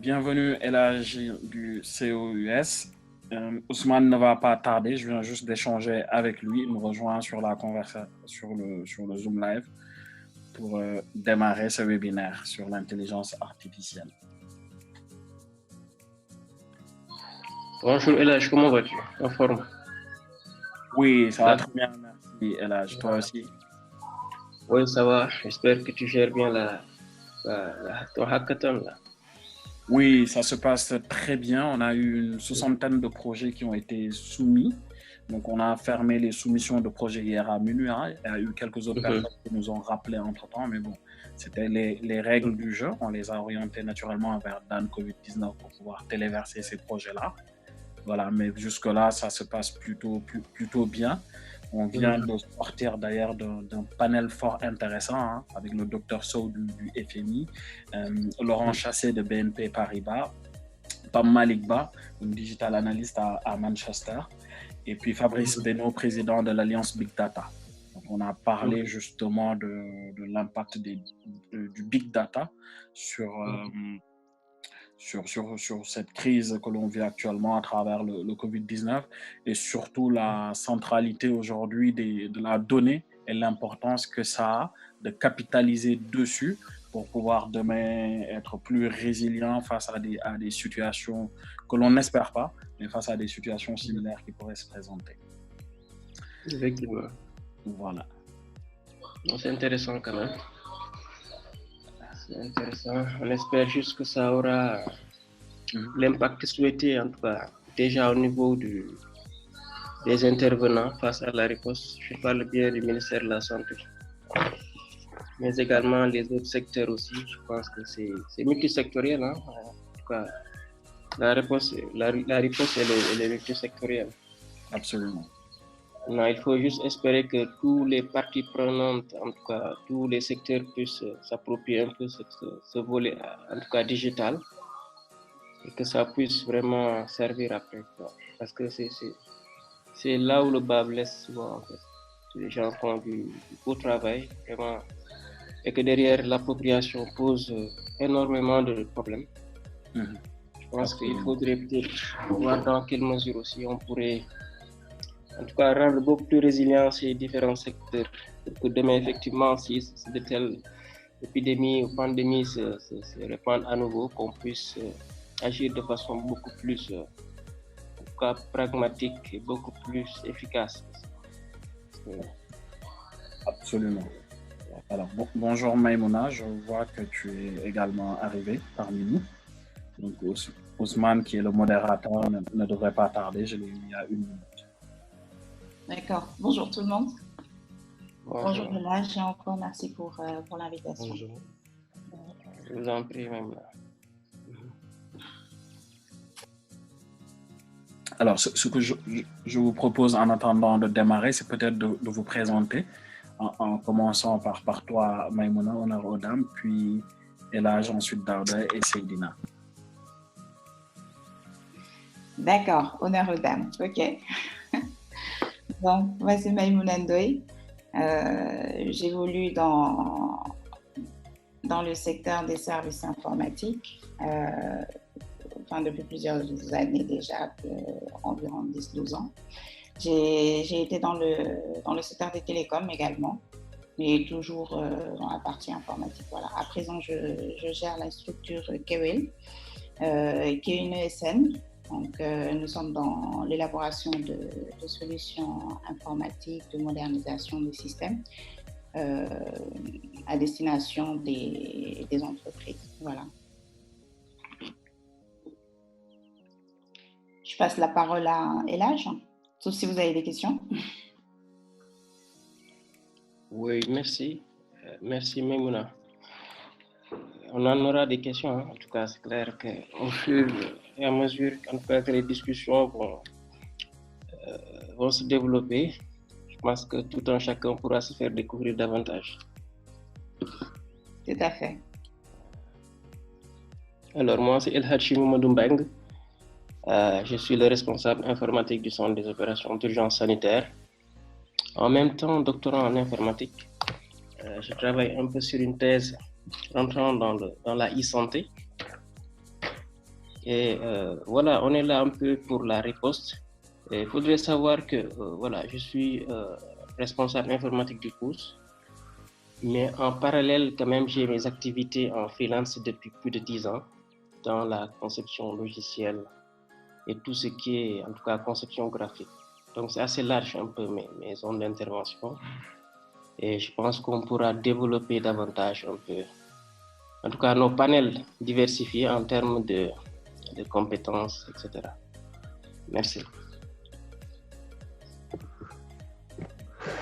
Bienvenue Elhadj du COUS. Ousmane ne va pas tarder, je viens juste d'échanger avec lui. Il me rejoint sur la conversation sur le Zoom Live pour démarrer ce webinaire sur l'intelligence artificielle. Bonjour Elhadj, comment vas-tu? En forme? Oui, ça va très bien, merci Elhadj. Toi aussi? Oui, ça va. J'espère que tu gères bien ton hackathon là. Oui, ça se passe très bien. On a eu une soixantaine de projets qui ont été soumis. Donc, on a fermé les soumissions de projets hier à minuit. Il y a eu quelques autres personnes qui nous ont rappelé entre-temps, mais bon, c'était les règles du jeu. On les a orientés naturellement vers Dan Covid-19 pour pouvoir téléverser ces projets-là. Voilà, mais jusque-là, ça se passe plutôt bien. On vient de sortir d'ailleurs d'un panel fort intéressant avec le docteur Sow du FMI, Laurent Chassé de BNP Paribas, Pam Malikba, une digital analyst à Manchester, et puis Fabrice Benoît, président de l'Alliance Big Data. Donc, on a parlé justement de l'impact du Big Data sur cette crise que l'on vit actuellement à travers le Covid-19 et surtout la centralité aujourd'hui de la donnée et l'importance que ça a de capitaliser dessus pour pouvoir demain être plus résilient face à des situations que l'on n'espère pas, mais face à des situations similaires qui pourraient se présenter. Effectivement. Voilà. C'est intéressant quand même. C'est intéressant. On espère juste que ça aura l'impact souhaité, en tout cas, déjà au niveau des intervenants face à la riposte. Je parle bien du ministère de la Santé, mais également les autres secteurs aussi. Je pense que c'est multisectoriel. En tout cas, la riposte elle est multisectorielle. Absolument. Non, il faut juste espérer que tous les parties prenantes, en tout cas tous les secteurs, puissent s'approprier un peu ce volet, en tout cas digital, et que ça puisse vraiment servir après. Parce que c'est là où le bas blesse souvent, en fait. Les gens font du beau travail, vraiment, et que derrière l'appropriation pose énormément de problèmes. Je pense qu'il faudrait peut-être voir dans quelle mesure aussi on pourrait, en tout cas, rendre beaucoup plus résilients ces différents secteurs, pour que demain, effectivement, si de telles épidémies ou pandémies se répandent à nouveau, qu'on puisse agir de façon beaucoup plus en tout cas, pragmatique et beaucoup plus efficace. Absolument. Alors, bonjour Maïmouna, je vois que tu es également arrivé parmi nous. Donc, Ousmane, qui est le modérateur, ne devrait pas tarder, je l'ai eu il y a une minute. D'accord. Bonjour tout le monde. Bonjour Elhadj, et encore merci pour l'invitation. Bonjour. Je vous en prie, même là. Alors, ce que je vous propose en attendant de démarrer, c'est peut-être de vous présenter, en commençant par toi, Maïmouna, honneur aux dames, puis Elhadj, ensuite Daouda et Seydina. D'accord, honneur aux dames, ok. Donc, moi c'est Maïmouna Ndoye. J'évolue dans le secteur des services informatiques. Depuis plusieurs années déjà, environ 10-12 ans. J'ai été dans le secteur des télécoms également, mais toujours dans la partie informatique. Voilà. À présent, je gère la structure Kewel, qui est une ESN. Donc, nous sommes dans l'élaboration de solutions informatiques, de modernisation des systèmes à destination des entreprises. Voilà. Je passe la parole à Elhadj, sauf si vous avez des questions. Oui, merci. Merci Maïmouna. On en aura des questions, en tout cas, c'est clair qu'au fur et à mesure que les discussions vont se développer, je pense que tout un chacun pourra se faire découvrir davantage. Tout à fait. Alors, moi, c'est Elhadj Mamadou Mbeng. Je suis le responsable informatique du Centre des opérations d'urgence sanitaire. En même temps, doctorant en informatique, je travaille un peu sur une thèse rentrant dans la e-santé. Et voilà, on est là un peu pour la riposte. Il faudrait savoir que voilà, je suis responsable informatique du cours, mais en parallèle, quand même, j'ai mes activités en freelance depuis plus de 10 ans dans la conception logicielle et tout ce qui est, en tout cas, conception graphique. Donc, c'est assez large un peu mes zones d'intervention. Et je pense qu'on pourra développer davantage un peu, en tout cas, nos panels diversifiés en termes de compétences, etc. Merci.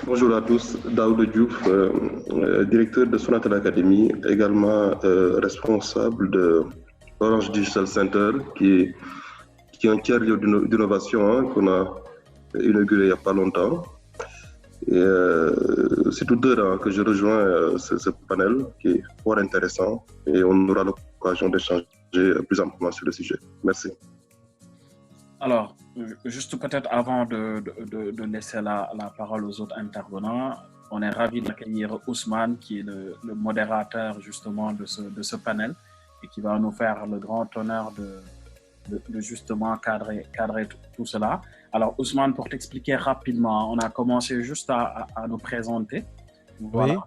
Bonjour à tous, Daoud Diouf, directeur de Sonatel Academy, également responsable de Orange Digital Center, qui est un tiers d'innovation qu'on a inauguré il n'y a pas longtemps. C'est tout d'heure que je rejoins ce panel qui est fort intéressant et on aura l'occasion d'échanger plus amplement sur le sujet. Merci. Alors, juste peut-être avant de laisser la parole aux autres intervenants, on est ravis d'accueillir Ousmane, qui est le modérateur justement de ce panel et qui va nous faire le grand honneur de justement cadrer tout cela. Alors, Ousmane, pour t'expliquer rapidement, on a commencé juste à nous présenter. Voilà. Oui.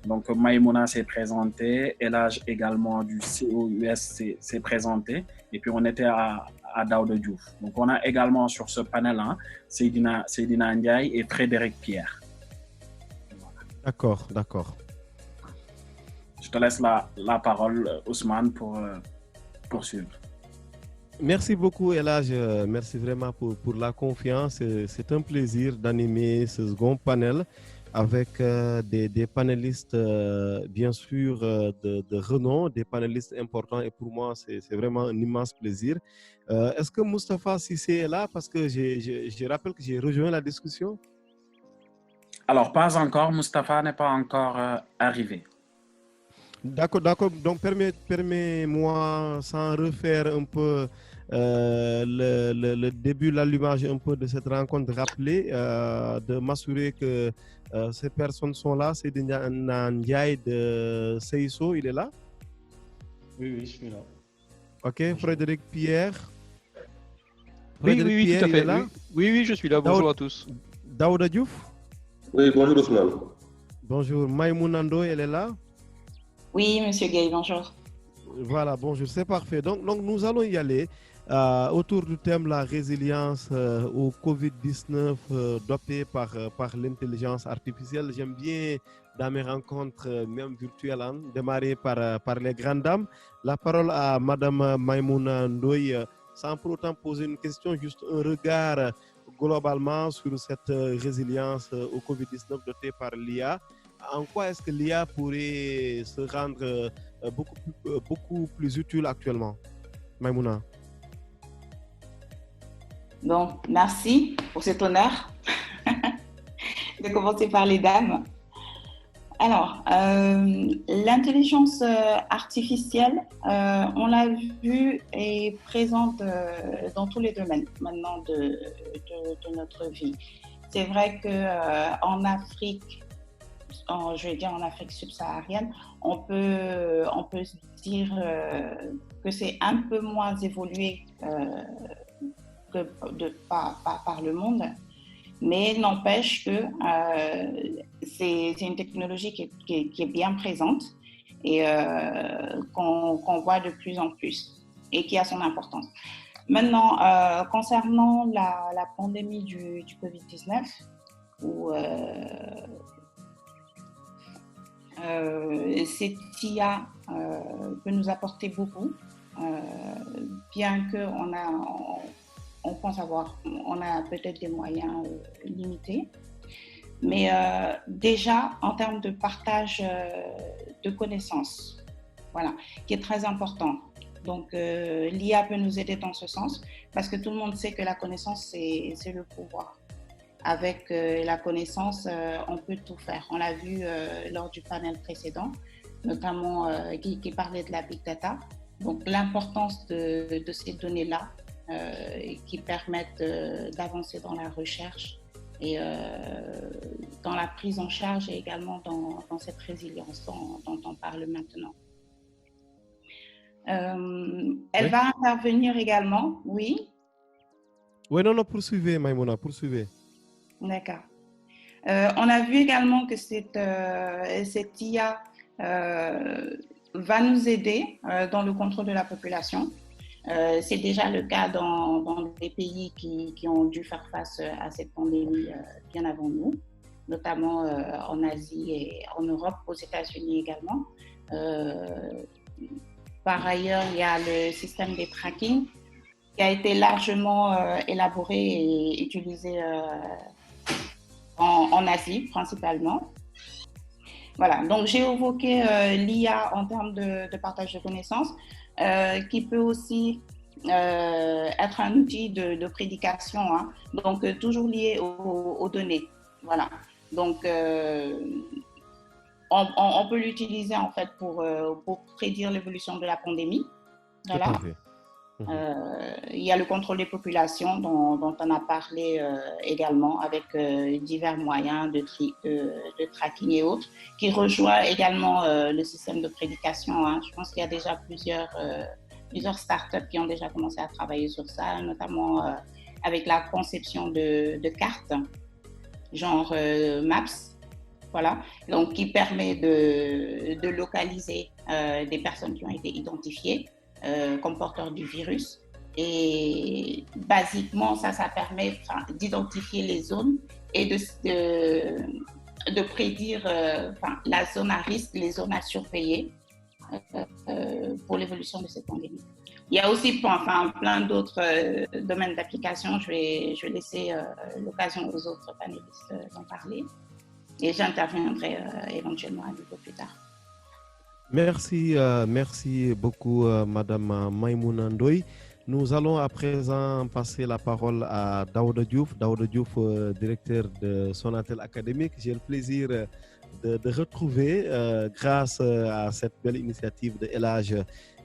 Donc, Maïmouna s'est présentée, Elage également du COUS s'est présenté, et puis on était à Daouda Diouf. Donc, on a également sur ce panel Seydina Ndiaye et Frédéric Pierre. Voilà. D'accord. Je te laisse la parole, Ousmane, pour poursuivre. Merci beaucoup, Elage. Merci vraiment pour la confiance. C'est un plaisir d'animer ce second panel avec des panélistes, bien sûr, de renom, des panélistes importants. Et pour moi, c'est vraiment un immense plaisir. Est-ce que Moustapha Cissé est là? Parce que je rappelle que j'ai rejoint la discussion. Alors, pas encore. Moustapha n'est pas encore arrivé. D'accord. Donc, permets-moi, sans refaire un peu le début, l'allumage un peu de cette rencontre, rappeler, de m'assurer que ces personnes sont là. C'est Ndiaye de CISO, il est là? Oui, je suis là. Ok, Frédéric Pierre. Oui, tout à fait. Oui, je suis là. Bonjour à tous. Daouda Diouf? Oui, bonjour Ousmane. Bonjour. Maïmouna Ndoye, elle est là? Oui, Monsieur Gueye, bonjour. Voilà, bonjour, c'est parfait. Donc, nous allons y aller autour du thème la résilience au Covid-19 dopé par l'intelligence artificielle. J'aime bien dans mes rencontres, même virtuelles, démarrer par les grandes dames. La parole à Madame Maïmouna Ndoye, sans pour autant poser une question, juste un regard globalement sur cette résilience au Covid-19 dotée par l'IA. En quoi est-ce que l'IA pourrait se rendre beaucoup plus utile actuellement, Maïmouna? Bon, merci pour cet honneur de commencer par les dames. Alors, l'intelligence artificielle, on l'a vu, est présente dans tous les domaines maintenant de notre vie. C'est vrai qu'en Afrique, je vais dire en Afrique subsaharienne, on peut dire que c'est un peu moins évolué par le monde, mais n'empêche que c'est une technologie qui est bien présente et qu'on voit de plus en plus et qui a son importance. Maintenant, concernant la pandémie du Covid-19, où cette IA peut nous apporter beaucoup, bien qu'on pense on a peut-être des moyens limités, mais déjà en termes de partage de connaissances, voilà, qui est très important. Donc l'IA peut nous aider dans ce sens, parce que tout le monde sait que la connaissance, c'est le pouvoir. Avec la connaissance, on peut tout faire. On l'a vu lors du panel précédent, notamment qui parlait de la big data. Donc l'importance de ces données-là qui permettent d'avancer dans la recherche et dans la prise en charge et également dans cette résilience dont on parle maintenant. Elle va intervenir également, oui. Oui, non, poursuivez, Maïmouna, poursuivez. D'accord. On a vu également que cette IA va nous aider dans le contrôle de la population. C'est déjà le cas dans des pays qui ont dû faire face à cette pandémie bien avant nous, notamment en Asie et en Europe, aux États-Unis également. Par ailleurs, il y a le système de tracking qui a été largement élaboré et utilisé en Asie principalement. Voilà, donc j'ai évoqué l'IA en termes de partage de connaissances, qui peut aussi être un outil de prédication, hein, donc toujours lié aux données. Voilà, donc on peut l'utiliser en fait pour prédire l'évolution de la pandémie. Voilà. Il y a le contrôle des populations dont on a parlé également avec divers moyens de tracking et autres, qui rejoint également le système de prédication. Hein. Je pense qu'il y a déjà plusieurs startups qui ont déjà commencé à travailler sur ça, notamment avec la conception de cartes, genre Maps, voilà, donc qui permet de localiser des personnes qui ont été identifiées comme porteurs du virus. Et basiquement, ça permet d'identifier les zones et de prédire la zone à risque, les zones à surveiller pour l'évolution de cette pandémie. Il y a aussi plein d'autres domaines d'application. Je vais laisser l'occasion aux autres panélistes d'en parler et j'interviendrai éventuellement un peu plus tard. Merci beaucoup, Madame Maïmouna Ndoye. Nous allons à présent passer la parole à Daouda Diouf. Daouda Diouf, directeur de Sonatel Académique. J'ai le plaisir de retrouver, grâce à cette belle initiative de El Hadj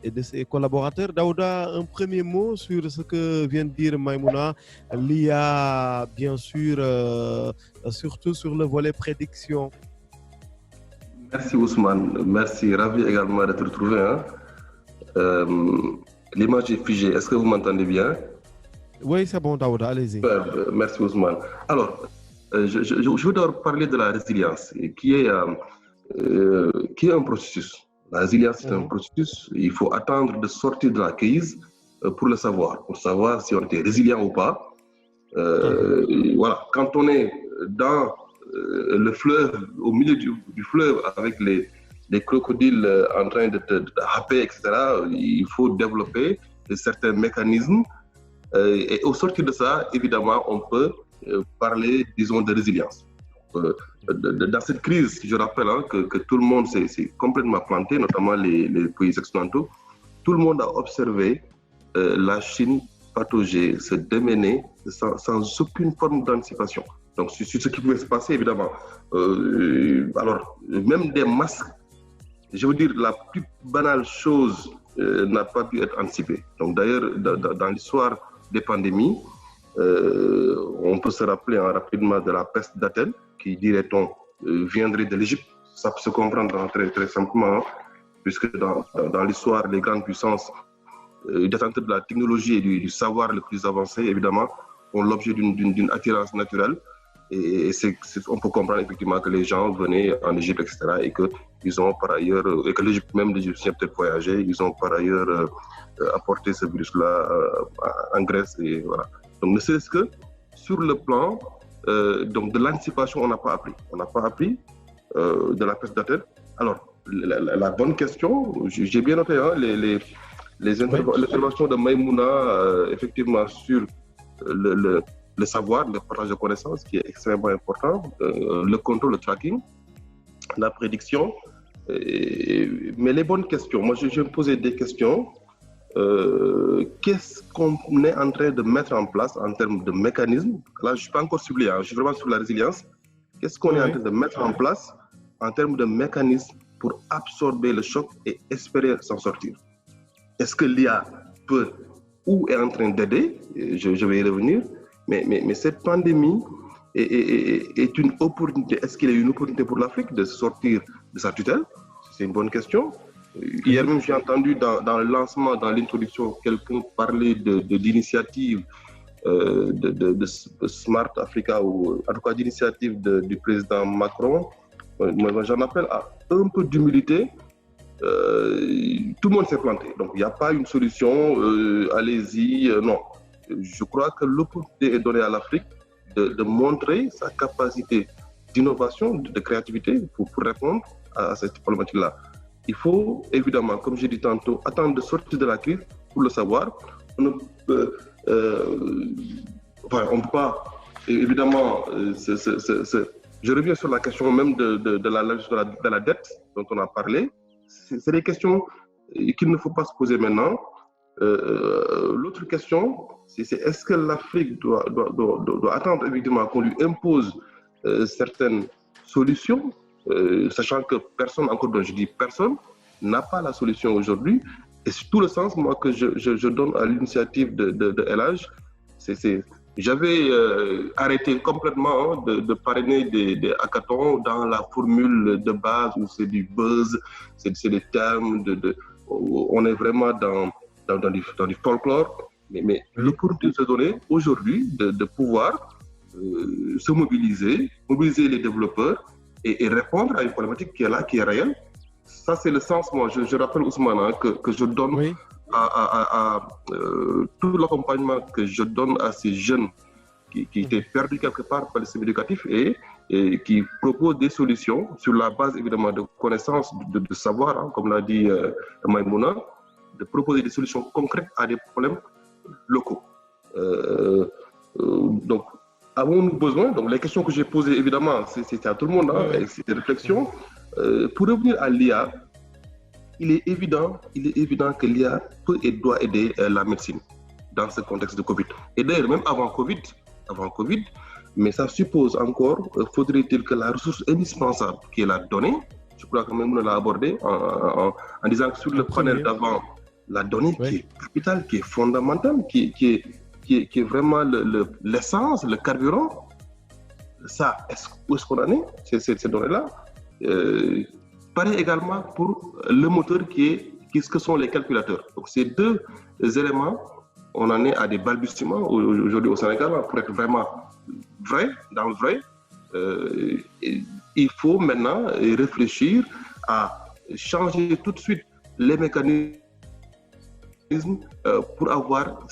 et de ses collaborateurs. Daouda, un premier mot sur ce que vient de dire Maïmouna. L'IA, bien sûr, surtout sur le volet prédiction. Merci Ousmane, merci, ravi également d'être retrouvé. Hein. L'image est figée, est-ce que vous m'entendez bien? Oui, c'est bon Daouda, allez-y. Merci Ousmane. Alors, je veux d'abord parler de la résilience, qui est un processus. La résilience est un processus, il faut attendre de sortir de la crise pour le savoir, pour savoir si on était résilient ou pas. Voilà, quand on est dans le fleuve, au milieu du fleuve, avec les crocodiles en train de happer, etc., il faut développer certains mécanismes. Et au sortir de ça, évidemment, on peut parler, disons, de résilience. Dans cette crise, je rappelle que tout le monde s'est complètement planté, notamment les pays occidentaux. Tout le monde a observé la Chine patauger, se démener sans aucune forme d'anticipation. Donc, sur ce qui pouvait se passer, évidemment. Alors, même des masques, je veux dire, la plus banale chose n'a pas pu être anticipée. Donc, d'ailleurs, dans l'histoire des pandémies, on peut se rappeler rapidement de la peste d'Athènes, qui, dirait-on, viendrait de l'Égypte. Ça peut se comprendre très, très simplement, hein, puisque dans l'histoire, les grandes puissances détenteurs de la technologie et du savoir le plus avancé, évidemment, ont l'objet d'une attirance naturelle. Et on peut comprendre effectivement que les gens venaient en Égypte, etc., et qu'ils ont par ailleurs, et que l'Égypte, même les Égyptiens peut-être voyagé, ils ont par ailleurs apporté ce virus-là en Grèce, et voilà. Donc, ne serait-ce que sur le plan donc de l'anticipation, on n'a pas appris. On n'a pas appris de la peste d'Athènes. Alors, la bonne question, j'ai bien noté les interventions de Maïmouna, effectivement, sur le savoir, le partage de connaissances, qui est extrêmement important, le contrôle, le tracking, la prédiction. Mais les bonnes questions, moi je vais me poser des questions. Qu'est-ce qu'on est en train de mettre en place en termes de mécanismes? Là, je ne suis pas encore ciblé, je suis vraiment sur la résilience. Qu'est-ce qu'on est en train de mettre en place en termes de mécanismes pour absorber le choc et espérer s'en sortir? Est-ce que l'IA peut ou est en train d'aider? Je vais y revenir. Mais cette pandémie est une opportunité. Est-ce qu'il y a une opportunité pour l'Afrique de sortir de sa tutelle? C'est une bonne question. Hier même, j'ai entendu dans le lancement, dans l'introduction, quelqu'un parler d'initiative de Smart Africa, ou en tout cas d'initiative du président Macron. Moi, j'en appelle à un peu d'humilité. Tout le monde s'est planté. Donc, il n'y a pas une solution, allez-y, non. Je crois que l'opportunité est donnée à l'Afrique de montrer sa capacité d'innovation, de créativité pour répondre à cette problématique-là. Il faut évidemment, comme j'ai dit tantôt, attendre de sortir de la crise pour le savoir. On ne peut pas, évidemment, je reviens sur la question même de la dette dont on a parlé. C'est des questions qu'il ne faut pas se poser maintenant. L'autre question, c'est est-ce que l'Afrique doit attendre évidemment qu'on lui impose certaines solutions, sachant que personne, encore une fois, je dis personne, n'a pas la solution aujourd'hui. Et c'est tout le sens, moi, que je donne à l'initiative de LH. J'avais arrêté complètement de parrainer des hackathons dans la formule de base où c'est du buzz, c'est des termes, on est vraiment dans du folklore. Mais l'opportunité de se donner aujourd'hui de pouvoir se mobiliser les développeurs et répondre à une problématique qui est là, qui est réelle. Ça, c'est le sens, moi, je rappelle Ousmane, que je donne à tout l'accompagnement que je donne à ces jeunes qui étaient perdus quelque part par le système éducatif et qui proposent des solutions sur la base, évidemment, de connaissances, de savoir, comme l'a dit Maïmouna, de proposer des solutions concrètes à des problèmes locaux. Donc, avons-nous besoin? Donc, les questions que j'ai posées, évidemment, c'est à tout le monde, c'est des réflexions. Pour revenir à l'IA, il est évident que l'IA peut et doit aider la médecine dans ce contexte de Covid. Et d'ailleurs, même avant Covid, mais ça suppose encore, faudrait-il que la ressource indispensable qui est la donnée, je crois que même on l'a abordé en disant que sur le panel d'avant, la donnée qui est capitale, qui est fondamentale, qui est vraiment l'essence, le carburant, ça, où est-ce qu'on en est, ces données-là? Pareil également pour le moteur ce que sont les calculateurs. Donc ces deux éléments, on en est à des balbutiements aujourd'hui au Sénégal. Pour être vraiment vrai, dans le vrai, il faut maintenant réfléchir à changer tout de suite les mécanismes pour avoir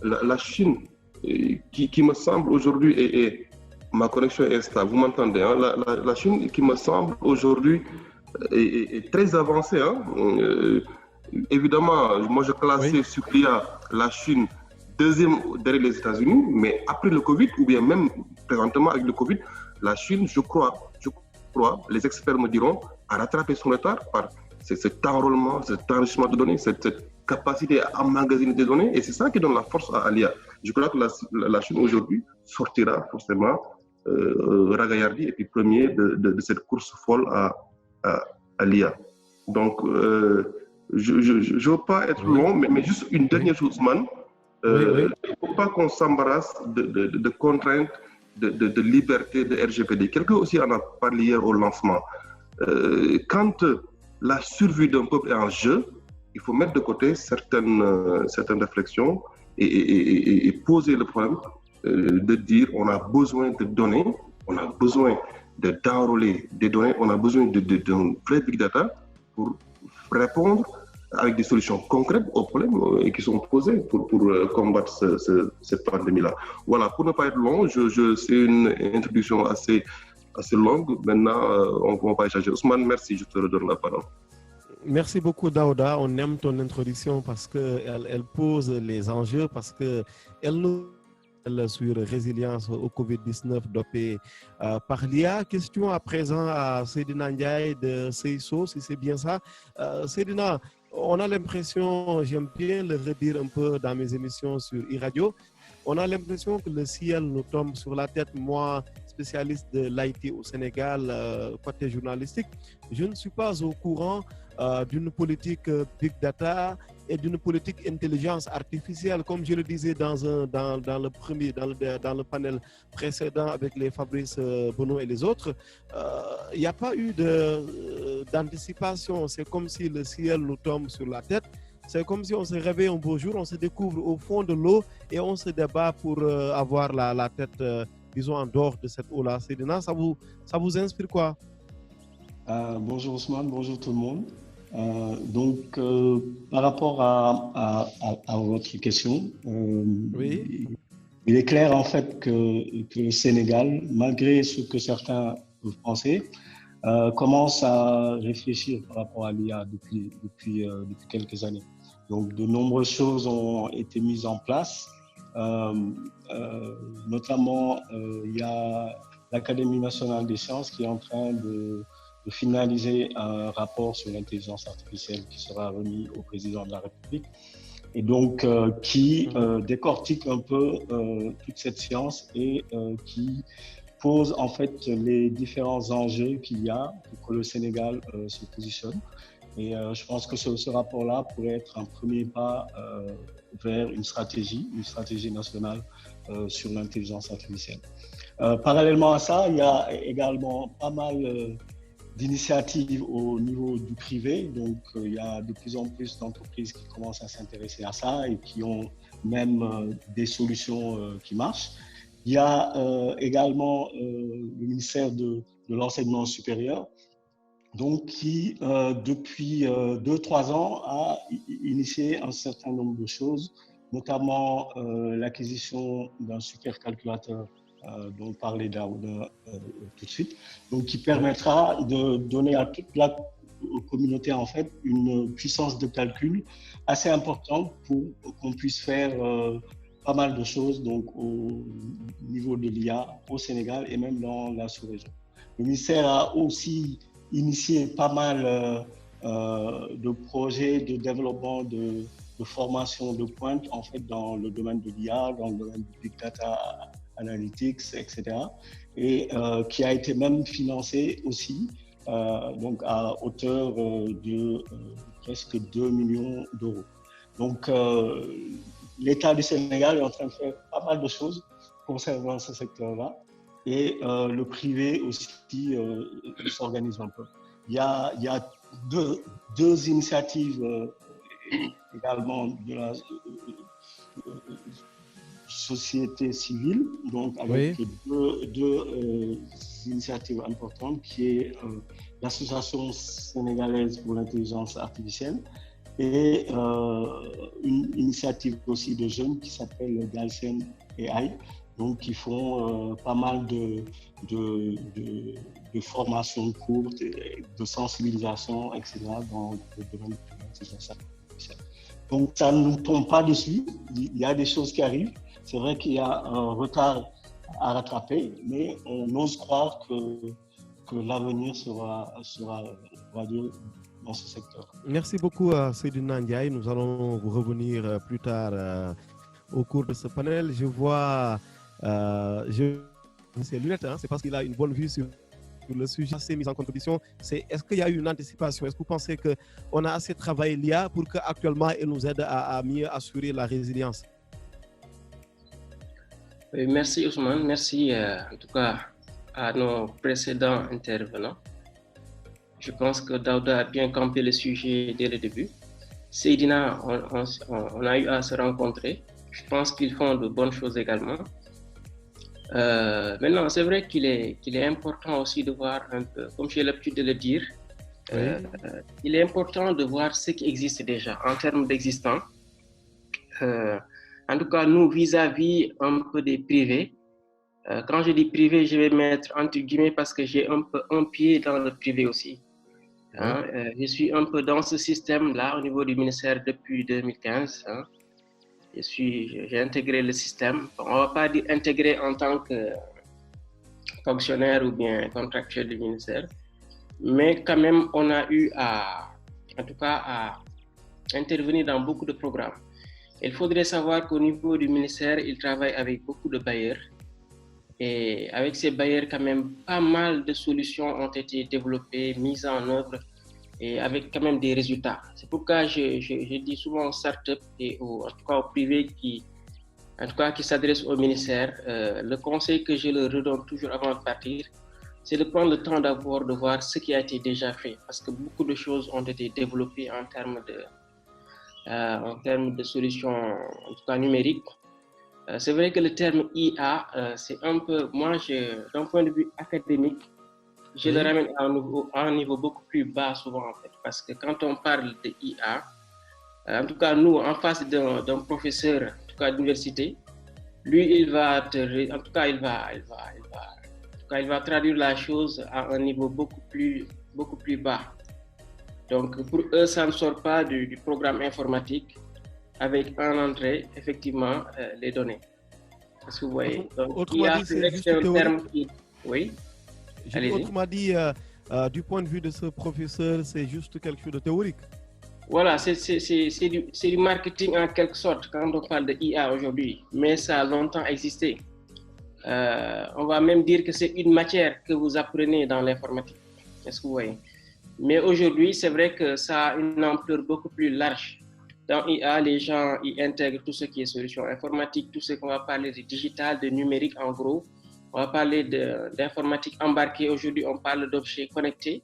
la Chine qui me semble aujourd'hui et ma connexion est stable, vous m'entendez, hein? La Chine qui me semble aujourd'hui est très avancée. Évidemment, moi je classais sur l'IA la Chine deuxième derrière les États-Unis, mais après le Covid, ou bien même présentement avec le Covid, la Chine, je crois, les experts me diront, a rattrapé son retard par cet enrôlement, cet enrichissement de données, cette capacité à emmagasiner des données, et c'est ça qui donne la force à l'IA. Je crois que la Chine aujourd'hui sortira forcément ragaillardi et puis premier de cette course folle à l'IA. Donc, je ne veux pas être long, mais juste une dernière chose, Man. Il ne faut pas qu'on s'embarrasse de contraintes, de liberté, de RGPD. Quelqu'un aussi en a parlé hier au lancement. Quand la survie d'un peuple est en jeu, il faut mettre de côté certaines réflexions et poser le problème de dire on a besoin de données, on a besoin d'enrôler des données, on a besoin d'un vrai big data pour répondre avec des solutions concrètes aux problèmes qui sont posés pour combattre cette pandémie-là. Voilà, pour ne pas être long, c'est une introduction assez longue. Maintenant, on va échanger. Ousmane, merci, je te redonne la parole. Merci beaucoup, Daouda. On aime ton introduction parce qu'elle pose les enjeux, parce qu'elle nous sur résilience au Covid-19 dopé par l'IA. Question à présent à Seydina Ndiaye de CISO, si c'est bien ça. Seydina, on a l'impression, j'aime bien le redire un peu dans mes émissions sur e-radio, on a l'impression que le ciel nous tombe sur la tête. Moi, spécialiste de l'IT au Sénégal, côté journalistique, je ne suis pas au courant d'une politique Big Data et d'une politique intelligence artificielle, comme je le disais dans le panel précédent avec les Fabrice Benoît et les autres. Il n'y a pas eu d'anticipation. C'est comme si le ciel nous tombe sur la tête. C'est comme si on se réveille un beau jour, on se découvre au fond de l'eau et on se débat pour avoir la tête, disons, en dehors de cette eau-là. Seydina, ça vous inspire quoi? Bonjour Ousmane, bonjour tout le monde. Par rapport à votre question, oui. Il est clair en fait que le Sénégal, malgré ce que certains peuvent penser, commence à réfléchir par rapport à l'IA depuis quelques années. Donc, de nombreuses choses ont été mises en place. Notamment, il y a l'Académie nationale des sciences qui est en train de finaliser un rapport sur l'intelligence artificielle qui sera remis au président de la République et donc qui décortique un peu toute cette science et qui pose en fait les différents enjeux qu'il y a pour que le Sénégal se positionne. Et je pense que ce rapport-là pourrait être un premier pas vers une stratégie nationale sur l'intelligence artificielle. Parallèlement à ça, il y a également pas mal d'initiatives au niveau du privé. Donc, il y a de plus en plus d'entreprises qui commencent à s'intéresser à ça et qui ont même des solutions qui marchent. Il y a également le ministère de l'enseignement supérieur, donc qui, depuis 2-3 ans, a initié un certain nombre de choses, notamment l'acquisition d'un supercalculateur dont parlait Daouda tout de suite, donc qui permettra de donner à toute la communauté en fait une puissance de calcul assez importante pour qu'on puisse faire pas mal de choses donc au niveau de l'IA au Sénégal et même dans la sous-région. Le ministère a aussi initié pas mal de projets de développement de formation de pointe en fait dans le domaine de l'IA, dans le domaine du Big Data Analytics, etc. Et qui a été même financé aussi donc à hauteur de presque 2 millions d'euros. Donc l'État du Sénégal est en train de faire pas mal de choses concernant ce secteur-là et le privé aussi s'organise un peu. Il y a deux initiatives également de la société civile, donc avec deux initiatives importantes qui est l'Association sénégalaise pour l'intelligence artificielle et une initiative aussi de jeunes qui s'appelle Galsen AI, donc qui font pas mal de formations courtes, de sensibilisation, etc. dans le domaine de l'intelligence artificielle. Donc ça ne nous tombe pas dessus, il y a des choses qui arrivent. C'est vrai qu'il y a un retard à rattraper, mais on ose croire que l'avenir sera radieux dans ce secteur. Merci beaucoup à Seydina Ndiaye. Nous allons vous revenir plus tard au cours de ce panel. Je vois ses lunettes, c'est parce qu'il a une bonne vue sur le sujet assez mis en compétition. Est-ce qu'il y a eu une anticipation? Est-ce que vous pensez qu'on a assez travaillé l'IA pour qu'actuellement elle nous aide à mieux assurer la résilience? Oui, merci Ousmane, merci en tout cas à nos précédents intervenants. Je pense que Daouda a bien campé le sujet dès le début. Seydina, on a eu à se rencontrer. Je pense qu'ils font de bonnes choses également. Maintenant, c'est vrai qu'il est important aussi de voir un peu, comme j'ai l'habitude de le dire, il est important de voir ce qui existe déjà en termes d'existant. En tout cas, nous, vis-à-vis un peu des privés, quand je dis privé, je vais mettre entre guillemets parce que j'ai un peu un pied dans le privé aussi. Je suis un peu dans ce système-là au niveau du ministère depuis 2015. J'ai intégré le système. On ne va pas dire intégré en tant que fonctionnaire ou bien contractuel du ministère, mais quand même, on a eu à intervenir dans beaucoup de programmes. Il faudrait savoir qu'au niveau du ministère, il travaille avec beaucoup de bailleurs. Et avec ces bailleurs, quand même, pas mal de solutions ont été développées, mises en œuvre et avec quand même des résultats. C'est pourquoi je dis souvent aux startups et en tout cas aux privés qui s'adressent au ministère, le conseil que je leur redonne toujours avant de partir, c'est de prendre le temps d'abord de voir ce qui a été déjà fait, parce que beaucoup de choses ont été développées en termes de solutions, en tout cas numériques. C'est vrai que le terme IA, c'est un peu, moi, d'un point de vue académique, je le ramène à un niveau beaucoup plus bas souvent en fait, parce que quand on parle de IA, en tout cas nous, en face d'un professeur, en tout cas d'université, lui, il va traduire la chose à un niveau beaucoup plus bas. Donc pour eux, ça ne sort pas du programme informatique avec en entrée effectivement les données. Parce que vous voyez, donc IA, c'est un terme qui, oui. Autrement dit, du point de vue de ce professeur, c'est juste quelque chose de théorique. Voilà, c'est du marketing en quelque sorte quand on parle de IA aujourd'hui, mais ça a longtemps existé. On va même dire que c'est une matière que vous apprenez dans l'informatique. Est-ce que vous voyez? Mais aujourd'hui, c'est vrai que ça a une ampleur beaucoup plus large. Dans IA, les gens y intègrent tout ce qui est solution informatique, tout ce qu'on va parler de digital, de numérique en gros. On va parler d'informatique embarquée. Aujourd'hui, on parle d'objets connectés,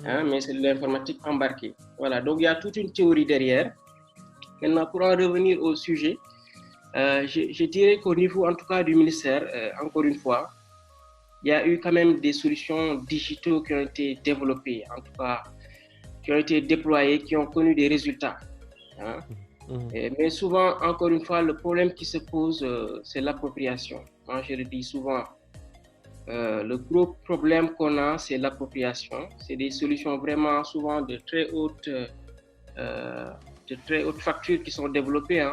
mais c'est de l'informatique embarquée. Voilà, donc il y a toute une théorie derrière. Maintenant, pour en revenir au sujet, je dirais qu'au niveau, en tout cas, du ministère, encore une fois, il y a eu quand même des solutions digitales qui ont été développées, en tout cas, qui ont été déployées, qui ont connu des résultats. Mais souvent, encore une fois, le problème qui se pose, c'est l'appropriation. Moi, je le dis souvent, le gros problème qu'on a, c'est l'appropriation. C'est des solutions vraiment souvent de très haute facture qui sont développées.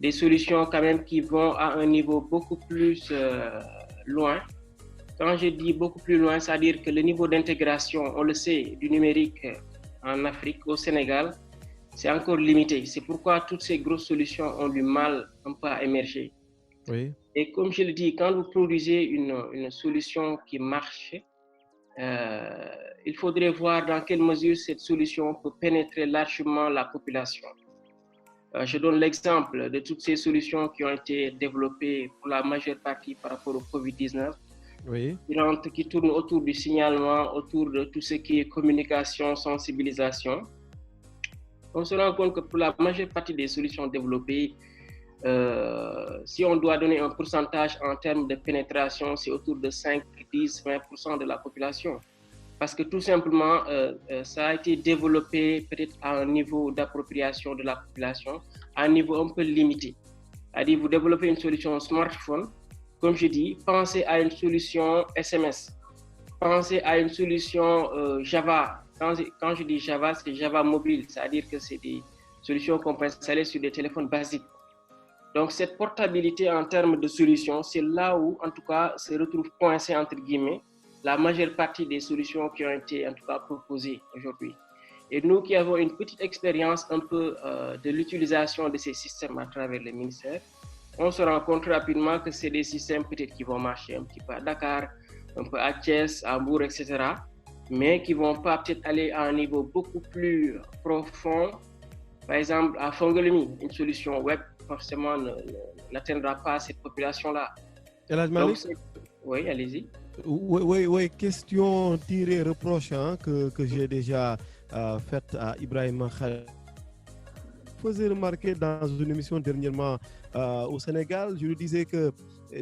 Des solutions quand même qui vont à un niveau beaucoup plus loin. Quand je dis beaucoup plus loin, c'est-à-dire que le niveau d'intégration, on le sait, du numérique en Afrique, au Sénégal, c'est encore limité. C'est pourquoi toutes ces grosses solutions ont du mal un peu à émerger. Oui. Et comme je le dis, quand vous produisez une solution qui marche, il faudrait voir dans quelle mesure cette solution peut pénétrer largement la population. Je donne l'exemple de toutes ces solutions qui ont été développées pour la majeure partie par rapport au Covid-19, qui tournent autour du signalement, autour de tout ce qui est communication, sensibilisation. On se rend compte que pour la majeure partie des solutions développées, si on doit donner un pourcentage en termes de pénétration, c'est autour de 5, 10, 20% de la population. Parce que tout simplement, ça a été développé peut-être à un niveau d'appropriation de la population, à un niveau un peu limité. C'est-à-dire, vous développez une solution smartphone, comme je dis, pensez à une solution SMS, pensez à une solution Java. Quand je dis Java, c'est Java mobile, c'est-à-dire que c'est des solutions qu'on peut installer sur des téléphones basiques. Donc, cette portabilité en termes de solutions, c'est là où, en tout cas, se retrouve coincé, entre guillemets, la majeure partie des solutions qui ont été, en tout cas, proposées aujourd'hui. Et nous qui avons une petite expérience un peu de l'utilisation de ces systèmes à travers les ministères, on se rend compte rapidement que c'est des systèmes peut-être qui vont marcher un petit peu à Dakar, un peu à Thiès, à Mbour, etc., mais qui ne vont pas peut-être aller à un niveau beaucoup plus profond. Par exemple, à Fongolimbi, une solution web forcément n'atteindra pas cette population-là. Oui, allez-y. Oui, question tirée, reproche que j'ai déjà faite à Ibrahim Khalil. Je faisais remarquer dans une émission dernièrement au Sénégal, je lui disais que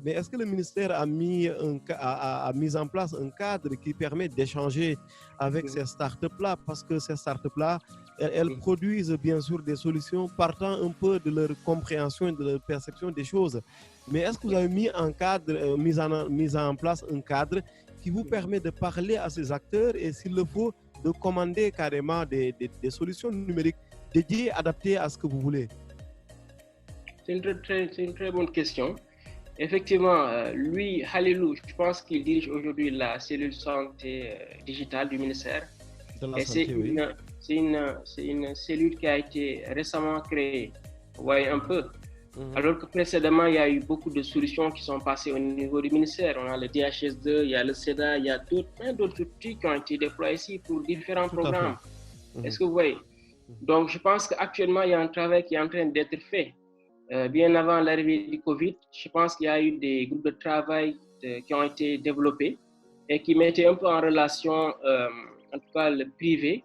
mais est-ce que le ministère a mis en place un cadre qui permet d'échanger avec ces startups-là? Parce que ces startups-là, elles produisent bien sûr des solutions partant un peu de leur compréhension et de leur perception des choses. Mais est-ce que vous avez mis en place un cadre qui vous permet de parler à ces acteurs et s'il le faut, de commander carrément des solutions numériques dédiées, adaptées à ce que vous voulez? C'est une très bonne question. Effectivement, lui, Halilou, je pense qu'il dirige aujourd'hui la cellule santé digitale du ministère. Et c'est une cellule qui a été récemment créée. Vous voyez un peu. Alors que précédemment, il y a eu beaucoup de solutions qui sont passées au niveau du ministère. On a le DHS2, il y a le SEDA, il y a plein d'autres outils qui ont été déployés ici pour différents programmes. Est-ce que vous voyez? Donc, je pense qu'actuellement, il y a un travail qui est en train d'être fait. Bien avant l'arrivée du Covid, je pense qu'il y a eu des groupes de travail qui ont été développés et qui mettaient un peu en relation, en tout cas le privé,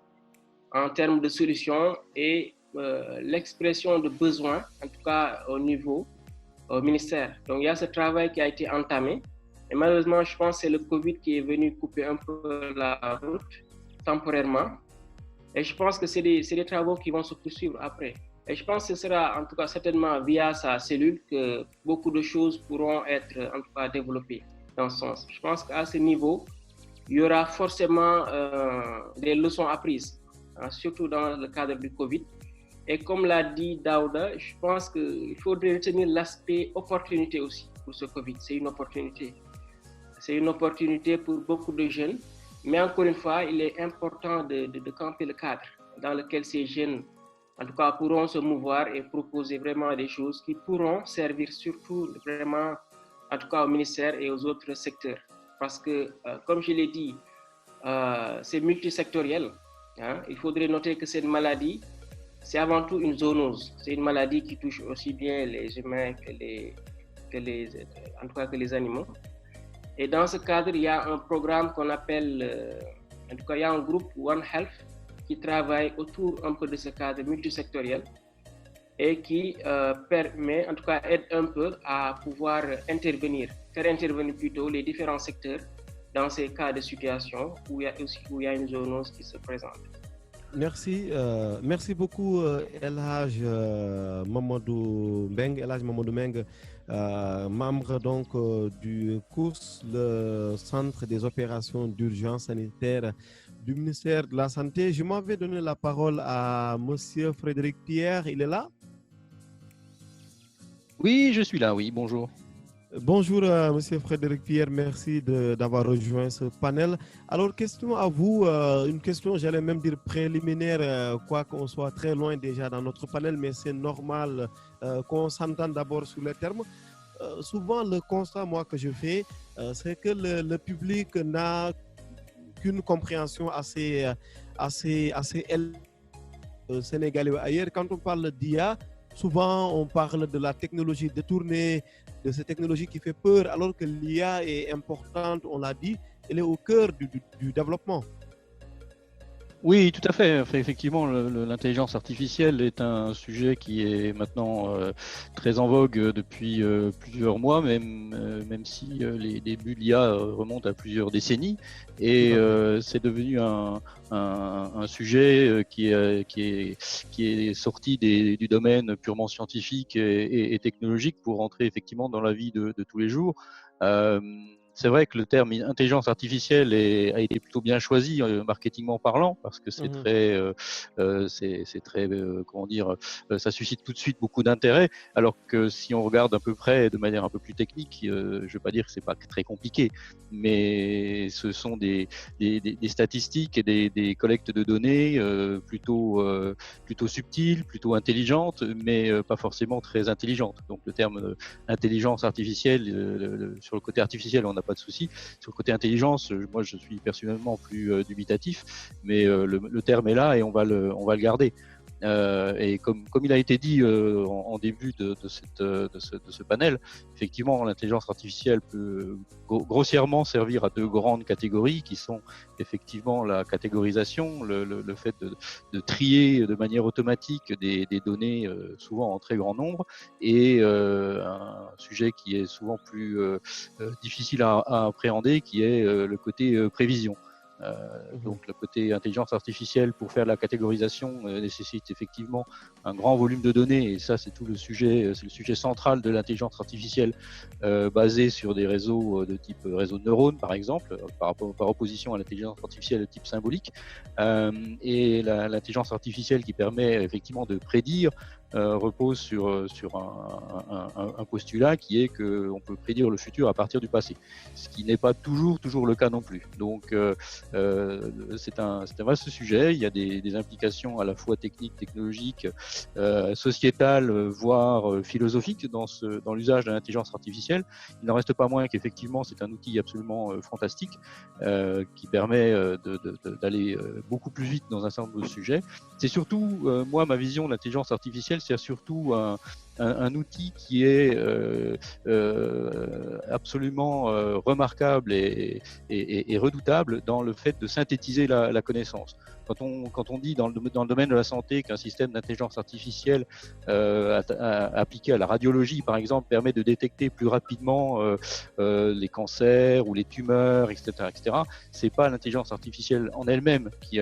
en termes de solutions et l'expression de besoins, en tout cas au ministère. Donc, il y a ce travail qui a été entamé. Et malheureusement, je pense que c'est le Covid qui est venu couper un peu la route temporairement. Et je pense que c'est des travaux qui vont se poursuivre après. Et je pense que ce sera en tout cas certainement via sa cellule que beaucoup de choses pourront être en tout cas développées dans ce sens. Je pense qu'à ce niveau, il y aura forcément des leçons apprises, hein, surtout dans le cadre du Covid. Et comme l'a dit Daouda, je pense qu'il faudrait retenir l'aspect opportunité aussi pour ce Covid. C'est une opportunité. C'est une opportunité pour beaucoup de jeunes. Mais encore une fois, il est important de camper le cadre dans lequel ces jeunes, en tout cas, pourront se mouvoir et proposer vraiment des choses qui pourront servir surtout vraiment, en tout cas, au ministère et aux autres secteurs. Parce que, comme je l'ai dit, c'est multisectoriel. Hein. Il faudrait noter que cette maladie, c'est avant tout une zoonose. C'est une maladie qui touche aussi bien les humains que les animaux. Et dans ce cadre, il y a un programme qu'on appelle, en tout cas, il y a un groupe One Health qui travaille autour un peu de ce cadre multisectoriel et qui permet, en tout cas, aide un peu à pouvoir faire intervenir plutôt les différents secteurs dans ces cas de situation où il y a une zoonose qui se présente. Merci, merci beaucoup El Hadj Mamadou Mbengue, membre donc du COUS, le Centre des opérations d'urgence sanitaire du ministère de la Santé. Je m'avais donné la parole à Monsieur Frédéric Pierre, il est là? Oui, je suis là, oui, bonjour. Bonjour, Monsieur Frédéric Pierre, merci d'avoir rejoint ce panel. Alors, question à vous, une question, j'allais même dire préliminaire, quoi qu'on soit très loin déjà dans notre panel, mais c'est normal qu'on s'entende d'abord sur les termes. Souvent, le constat, moi, que je fais, c'est que le public n'a qu'une compréhension assez sénégalais ou ailleurs. Quand on parle d'IA, souvent, on parle de la technologie détournée, de cette technologie qui fait peur, alors que l'IA est importante, on l'a dit, elle est au cœur du développement. Oui, tout à fait. Enfin, effectivement, l'intelligence artificielle est un sujet qui est maintenant très en vogue depuis plusieurs mois, même si les débuts de l'IA remontent à plusieurs décennies. Et c'est devenu un sujet qui est sorti du domaine purement scientifique et technologique pour entrer effectivement dans la vie de tous les jours. C'est vrai que le terme intelligence artificielle a été plutôt bien choisi marketingment parlant, parce que c'est très, comment dire, ça suscite tout de suite beaucoup d'intérêt, alors que si on regarde à peu près de manière un peu plus technique, je ne veux pas dire que c'est pas très compliqué, mais ce sont des statistiques et des collectes de données plutôt subtiles, plutôt intelligentes, mais pas forcément très intelligentes. Donc le terme intelligence artificielle, sur le côté artificiel, on n'a pas de souci. Sur le côté intelligence, moi je suis personnellement plus dubitatif, mais le terme est là et on va le garder. Et comme il a été dit en début de ce panel, effectivement, l'intelligence artificielle peut grossièrement servir à deux grandes catégories qui sont effectivement la catégorisation, le fait de trier de manière automatique des données souvent en très grand nombre, et un sujet qui est souvent plus difficile à appréhender, qui est le côté prévision. Donc le côté intelligence artificielle pour faire la catégorisation nécessite effectivement un grand volume de données, et ça c'est tout le sujet, c'est le sujet central de l'intelligence artificielle basée sur des réseaux de type réseau de neurones par exemple, par opposition à l'intelligence artificielle de type symbolique, et l'intelligence artificielle qui permet effectivement de prédire repose sur un postulat qui est qu'on peut prédire le futur à partir du passé, ce qui n'est pas toujours le cas non plus. Donc c'est un vaste sujet, il y a des implications à la fois techniques, technologiques, sociétales, voire philosophiques dans l'usage de l'intelligence artificielle. Il n'en reste pas moins qu'effectivement c'est un outil absolument fantastique qui permet d'aller beaucoup plus vite dans un certain nombre de sujets. C'est surtout, moi, ma vision de l'intelligence artificielle, c'est surtout un outil qui est absolument remarquable et redoutable dans le fait de synthétiser la connaissance. Quand on dit dans le domaine de la santé qu'un système d'intelligence artificielle appliqué à la radiologie, par exemple, permet de détecter plus rapidement les cancers ou les tumeurs, etc., c'est pas l'intelligence artificielle en elle-même qui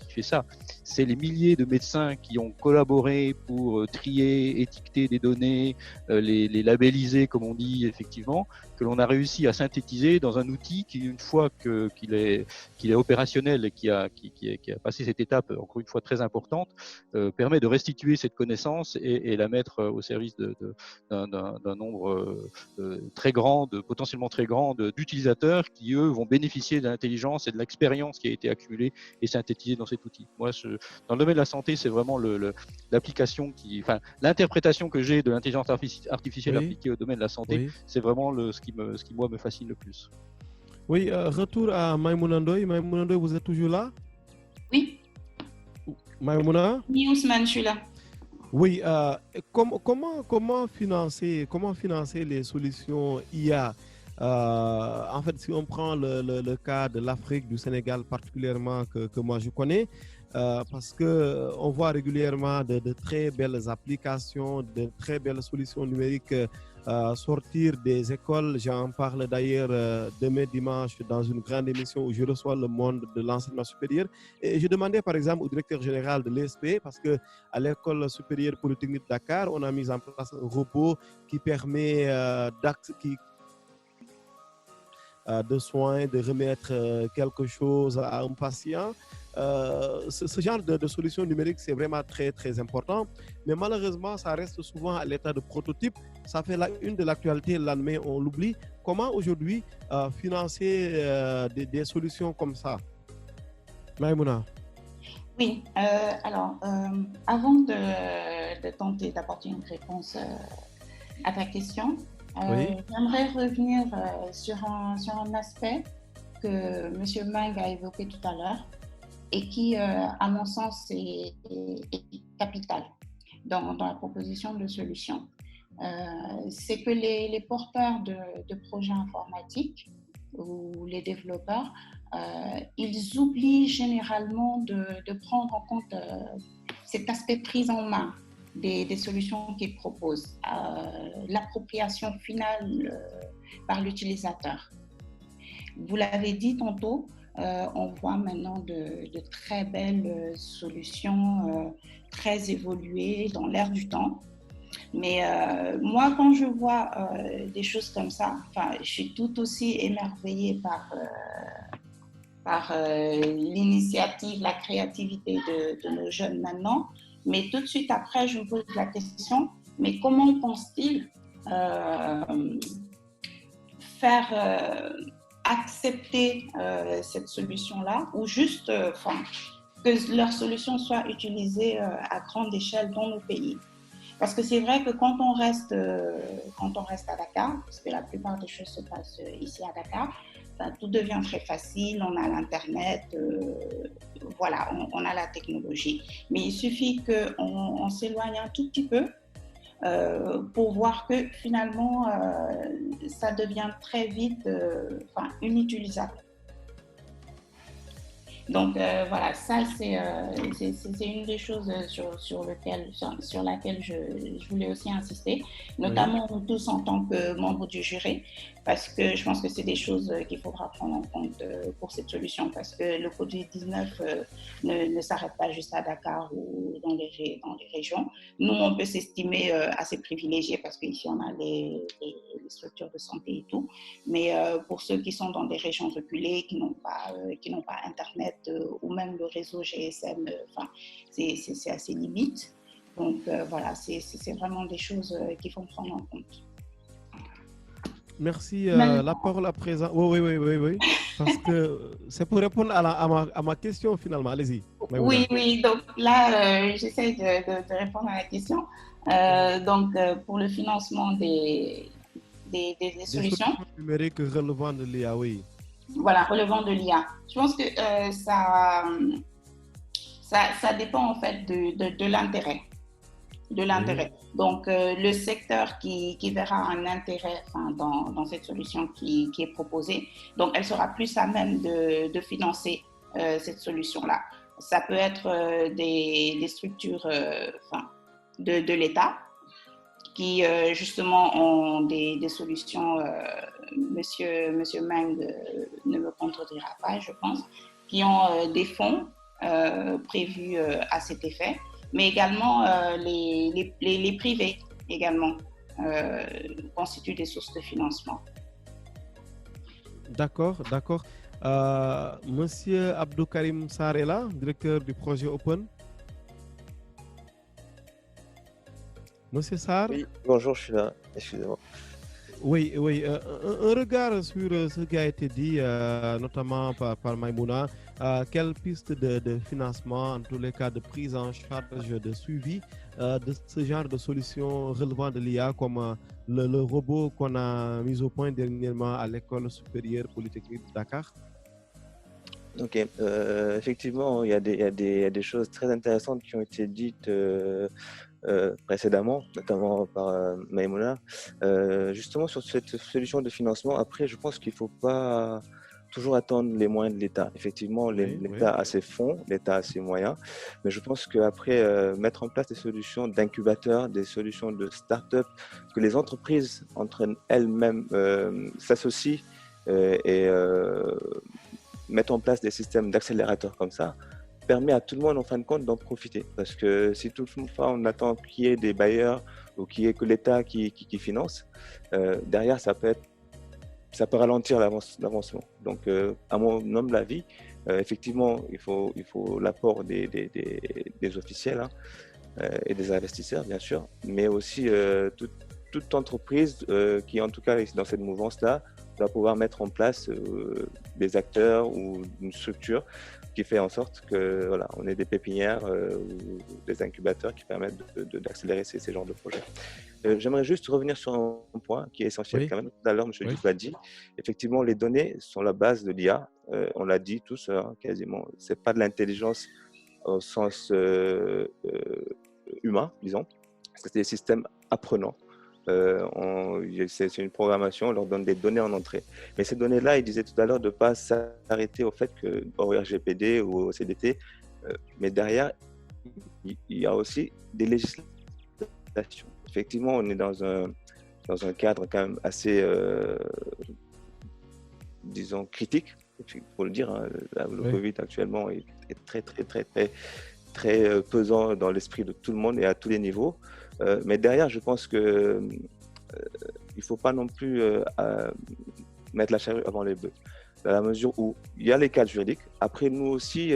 fait ça. C'est les milliers de médecins qui ont collaboré pour trier, étiqueter des données, les labelliser, comme on dit effectivement, que l'on a réussi à synthétiser dans un outil qui, une fois qu'il est opérationnel et qui a passé cette étape, encore une fois très importante, permet de restituer cette connaissance et la mettre au service d'un nombre très grand, potentiellement très grand d'utilisateurs qui, eux, vont bénéficier de l'intelligence et de l'expérience qui a été accumulée et synthétisée dans cet outil. Moi, dans le domaine de la santé, c'est vraiment l'application l'interprétation que j'ai de l'intelligence artificielle appliquée au domaine de la santé, c'est vraiment ce qui, moi, me fascine le plus. Oui, retour à Maïmouna Ndoye. Maïmouna Ndoye, vous êtes toujours là? Oui. Maïmouna? Oui, Ousmane, je suis là. Oui, comment financer les solutions IA? En fait, si on prend le cas de l'Afrique, du Sénégal particulièrement, que moi je connais, parce qu'on voit régulièrement de très belles applications, de très belles solutions numériques sortir des écoles. J'en parle d'ailleurs demain dimanche dans une grande émission où je reçois le monde de l'enseignement supérieur. Et je demandais par exemple au directeur général de l'ESP, parce qu'à l'école supérieure polytechnique de Dakar, on a mis en place un robot qui permet de soins, de remettre quelque chose à un patient. Ce genre de solution numérique, c'est vraiment très, très important. Mais malheureusement, ça reste souvent à l'état de prototype. Ça fait la une de l'actualité, le lendemain, on l'oublie. Comment aujourd'hui financer des solutions comme ça? Maïmouna. Oui, alors, avant de tenter d'apporter une réponse à ta question, j'aimerais revenir sur un aspect que M. Mang a évoqué tout à l'heure et qui, à mon sens, est capital dans la proposition de solution. C'est que les porteurs de projets informatiques ou les développeurs, ils oublient généralement de prendre en compte cet aspect prise en main des solutions qu'ils proposent, l'appropriation finale par l'utilisateur. Vous l'avez dit tantôt, on voit maintenant de très belles solutions très évoluées dans l'air du temps. Mais moi, quand je vois des choses comme ça, je suis tout aussi émerveillée par l'initiative, la créativité de nos jeunes maintenant. Mais tout de suite après, je me pose la question, mais comment pensent-ils faire accepter cette solution-là, ou juste que leur solution soit utilisée à grande échelle dans nos pays? Parce que c'est vrai que quand on reste à Dakar, parce que la plupart des choses se passent ici à Dakar, tout devient très facile, on a l'Internet, voilà, on a la technologie. Mais il suffit qu'on s'éloigne un tout petit peu pour voir que finalement, ça devient très vite inutilisable. Donc voilà, ça c'est une des choses sur laquelle je voulais aussi insister, notamment nous tous en tant que membres du jury, parce que je pense que c'est des choses qu'il faudra prendre en compte pour cette solution, parce que le Covid-19 ne s'arrête pas juste à Dakar ou dans les régions. Nous, on peut s'estimer assez privilégiés parce qu'ici on a les structures de santé et tout, mais pour ceux qui sont dans des régions reculées, qui n'ont pas Internet ou même le réseau GSM, c'est assez limite. Donc voilà, c'est vraiment des choses qu'il faut prendre en compte. Merci. La parole à présent. Oui. Parce que c'est pour répondre à ma question finalement. Allez-y. Oui. Donc là, j'essaie de répondre à la question. Donc pour le financement des solutions numériques relevant de l'IA, oui. Voilà, relevant de l'IA. Je pense que ça dépend en fait de l'intérêt. Donc, le secteur qui verra un intérêt dans cette solution qui est proposée, donc elle sera plus à même de financer cette solution-là. Ça peut être des structures de l'État qui justement ont des solutions, Monsieur Meng ne me contredira pas, je pense, qui ont des fonds prévus à cet effet. Mais également les privés également constituent des sources de financement. D'accord. Monsieur Abdou Karim Sarela, directeur du projet Open. Monsieur Sarr. Oui, bonjour, je suis là, excusez-moi. Oui. Un regard sur ce qui a été dit, notamment par Maïmouna. Quelle piste de financement, en tous les cas de prise en charge, de suivi de ce genre de solutions relevant de l'IA, comme le robot qu'on a mis au point dernièrement à l'école supérieure polytechnique de Dakar? Ok, effectivement, il y a des choses très intéressantes qui ont été dites précédemment, notamment par Maïmouna, justement sur cette solution de financement. Après, je pense qu'il ne faut pas toujours attendre les moyens de l'État. Effectivement, l'État a ses fonds, l'État a ses moyens, mais je pense qu'après, mettre en place des solutions d'incubateurs, des solutions de start-up, que les entreprises entre elles-mêmes s'associent et mettre en place des systèmes d'accélérateurs comme ça, permet à tout le monde en fin de compte d'en profiter. Parce que si toutefois on attend qu'il y ait des bailleurs ou qu'il y ait que l'État qui finance, derrière ça peut ralentir l'avancement. Donc à mon humble avis, effectivement il faut l'apport des officiels et des investisseurs bien sûr, mais aussi toute entreprise qui en tout cas est dans cette mouvance-là doit pouvoir mettre en place des acteurs ou une structure qui fait en sorte que voilà, on ait des pépinières ou des incubateurs qui permettent d'accélérer ces genres de projets. J'aimerais juste revenir sur un point qui est essentiel quand même. Tout à l'heure, M. Diouf l'a dit. Effectivement, les données sont la base de l'IA. On l'a dit tous quasiment. C'est pas de l'intelligence au sens humain, disons. C'est des systèmes apprenants. C'est une programmation, on leur donne des données en entrée. Mais ces données-là, il disait tout à l'heure de ne pas s'arrêter au fait qu'au RGPD ou au CDT, mais derrière, il y a aussi des législations. Effectivement, on est dans un cadre quand même assez, disons, critique, il faut le dire. Le Covid actuellement est très pesant dans l'esprit de tout le monde et à tous les niveaux. Mais derrière, je pense que il ne faut pas non plus mettre la charrue avant les bœufs, dans la mesure où il y a les cadres juridiques. Après, nous aussi,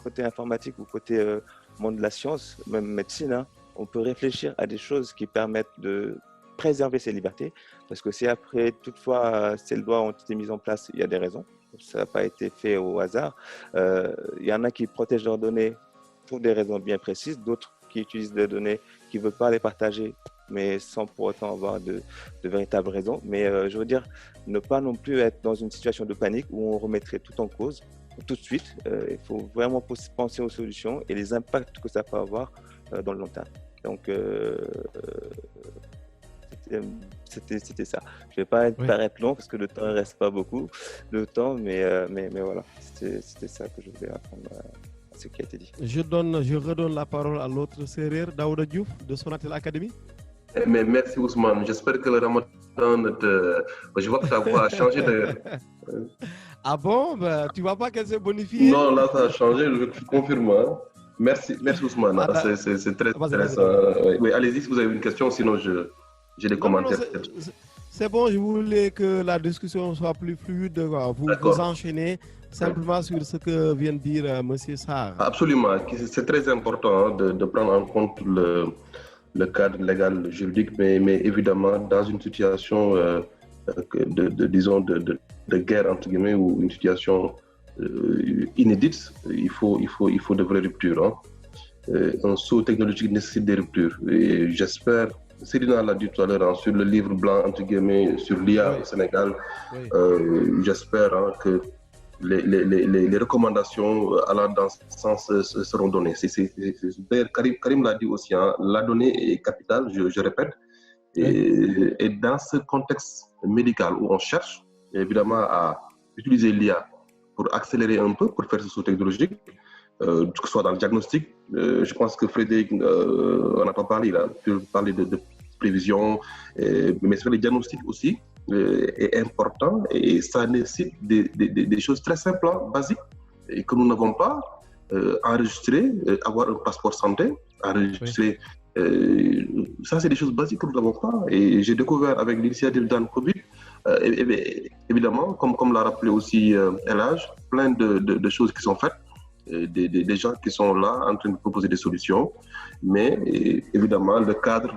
côté informatique ou côté monde de la science, même médecine, on peut réfléchir à des choses qui permettent de préserver ces libertés, parce que si après, toutefois, ces lois ont été mises en place, il y a des raisons. Ça n'a pas été fait au hasard. Il y en a qui protègent leurs données pour des raisons bien précises, d'autres qui utilisent des données qui ne veulent pas les partager, mais sans pour autant avoir de véritables raisons. Mais je veux dire, ne pas non plus être dans une situation de panique où on remettrait tout en cause tout de suite. Il faut vraiment penser aux solutions et les impacts que ça peut avoir dans le long terme. Donc, c'était ça. Je ne vais pas paraître long parce que le temps ne reste pas beaucoup de temps, mais voilà, c'était ça que je voulais apprendre à ce qui a été dit. Je redonne la parole à l'autre Serer, Daouda Diouf de Sonatel Academy. Mais merci Ousmane, j'espère que le Ramadan je vois que ta voix a changé d'ailleurs. Ah bon, tu ne vois pas qu'elle s'est bonifiée? Non, là ça a changé, je confirme. Hein. Merci Ousmane, c'est très intéressant. Oui, allez-y si vous avez une question, sinon j'ai des commentaires. c'est bon, je voulais que la discussion soit plus fluide. Vous enchaînez simplement sur ce que vient de dire M. Sarr. Absolument, c'est très important de prendre en compte le cadre légal juridique, mais évidemment, dans une situation disons de guerre, entre guillemets, ou une situation inédite, il faut de vraies ruptures. Hein. Un saut technologique nécessite des ruptures. Et j'espère, Céline l'a dit tout à l'heure, sur le livre blanc, entre guillemets, sur l'IA au Sénégal, j'espère que les recommandations allant dans ce sens seront données. D'ailleurs, Karim l'a dit aussi, hein, la donnée est capitale, je répète. Et dans ce contexte médical où on cherche évidemment à utiliser l'IA pour accélérer un peu, pour faire ce saut technologique, que ce soit dans le diagnostic, je pense que Frédéric, on n'a pas parlé, il a pu parler de prévision, mais sur les diagnostics aussi, est important et ça nécessite des choses très simples, basiques, et que nous n'avons pas. Enregistrer, avoir un passeport santé, enregistrer. Ça, c'est des choses basiques que nous n'avons pas. Et j'ai découvert avec l'initiative Dan Covid, évidemment, comme l'a rappelé aussi Elhadj, plein de choses qui sont faites, des gens qui sont là en train de proposer des solutions. Mais évidemment, le cadre,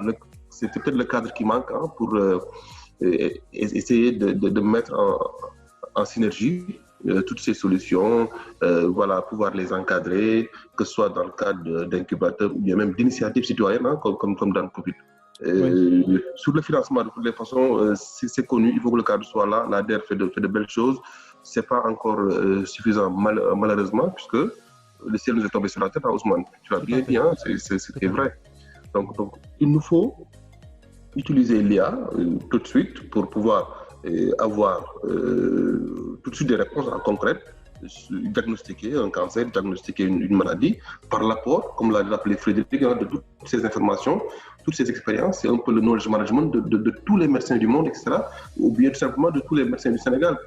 c'est peut-être le cadre qui manque pour essayer de mettre en synergie toutes ces solutions, pouvoir les encadrer, que ce soit dans le cadre d'incubateurs ou bien même d'initiatives citoyennes, hein, comme dans le Covid. Sur le financement, de toutes les façons, c'est connu, il faut que le cadre soit là. L'ADER fait de belles choses. Ce n'est pas encore suffisant, malheureusement, puisque le ciel nous est tombé sur la tête, hein, Ousmane. Tu l'as bien dit, hein, c'est vrai. Donc, il nous faut utiliser l'IA tout de suite pour pouvoir avoir tout de suite des réponses concrètes, diagnostiquer un cancer, diagnostiquer une maladie, par l'apport, comme l'a rappelé Frédéric, de toutes ces informations, toutes ces expériences. C'est un peu le knowledge management de tous les médecins du monde, etc., ou bien tout simplement de tous les médecins du Sénégal,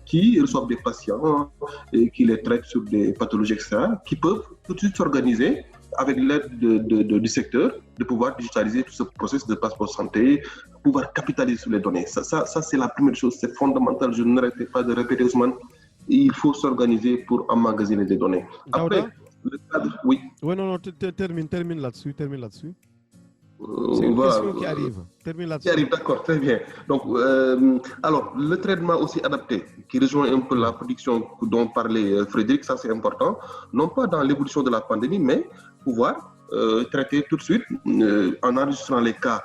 qui reçoivent des patients, et qui les traitent sur des pathologies, etc., qui peuvent tout de suite s'organiser avec l'aide du secteur, de pouvoir digitaliser tout ce processus de passeport santé, pouvoir capitaliser sur les données. Ça c'est la première chose, c'est fondamental. Je n'arrête pas de répéter, Ousmane, il faut s'organiser pour emmagasiner des données. Après, le cadre, oui. Oui, non, termine là-dessus. C'est une question qui arrive. Termine là-dessus. Qui arrive, d'accord, très bien. Donc, alors, le traitement aussi adapté, qui rejoint un peu la production dont parlait Frédéric, ça c'est important. Non pas dans l'évolution de la pandémie, mais pouvoir traiter tout de suite en enregistrant les cas.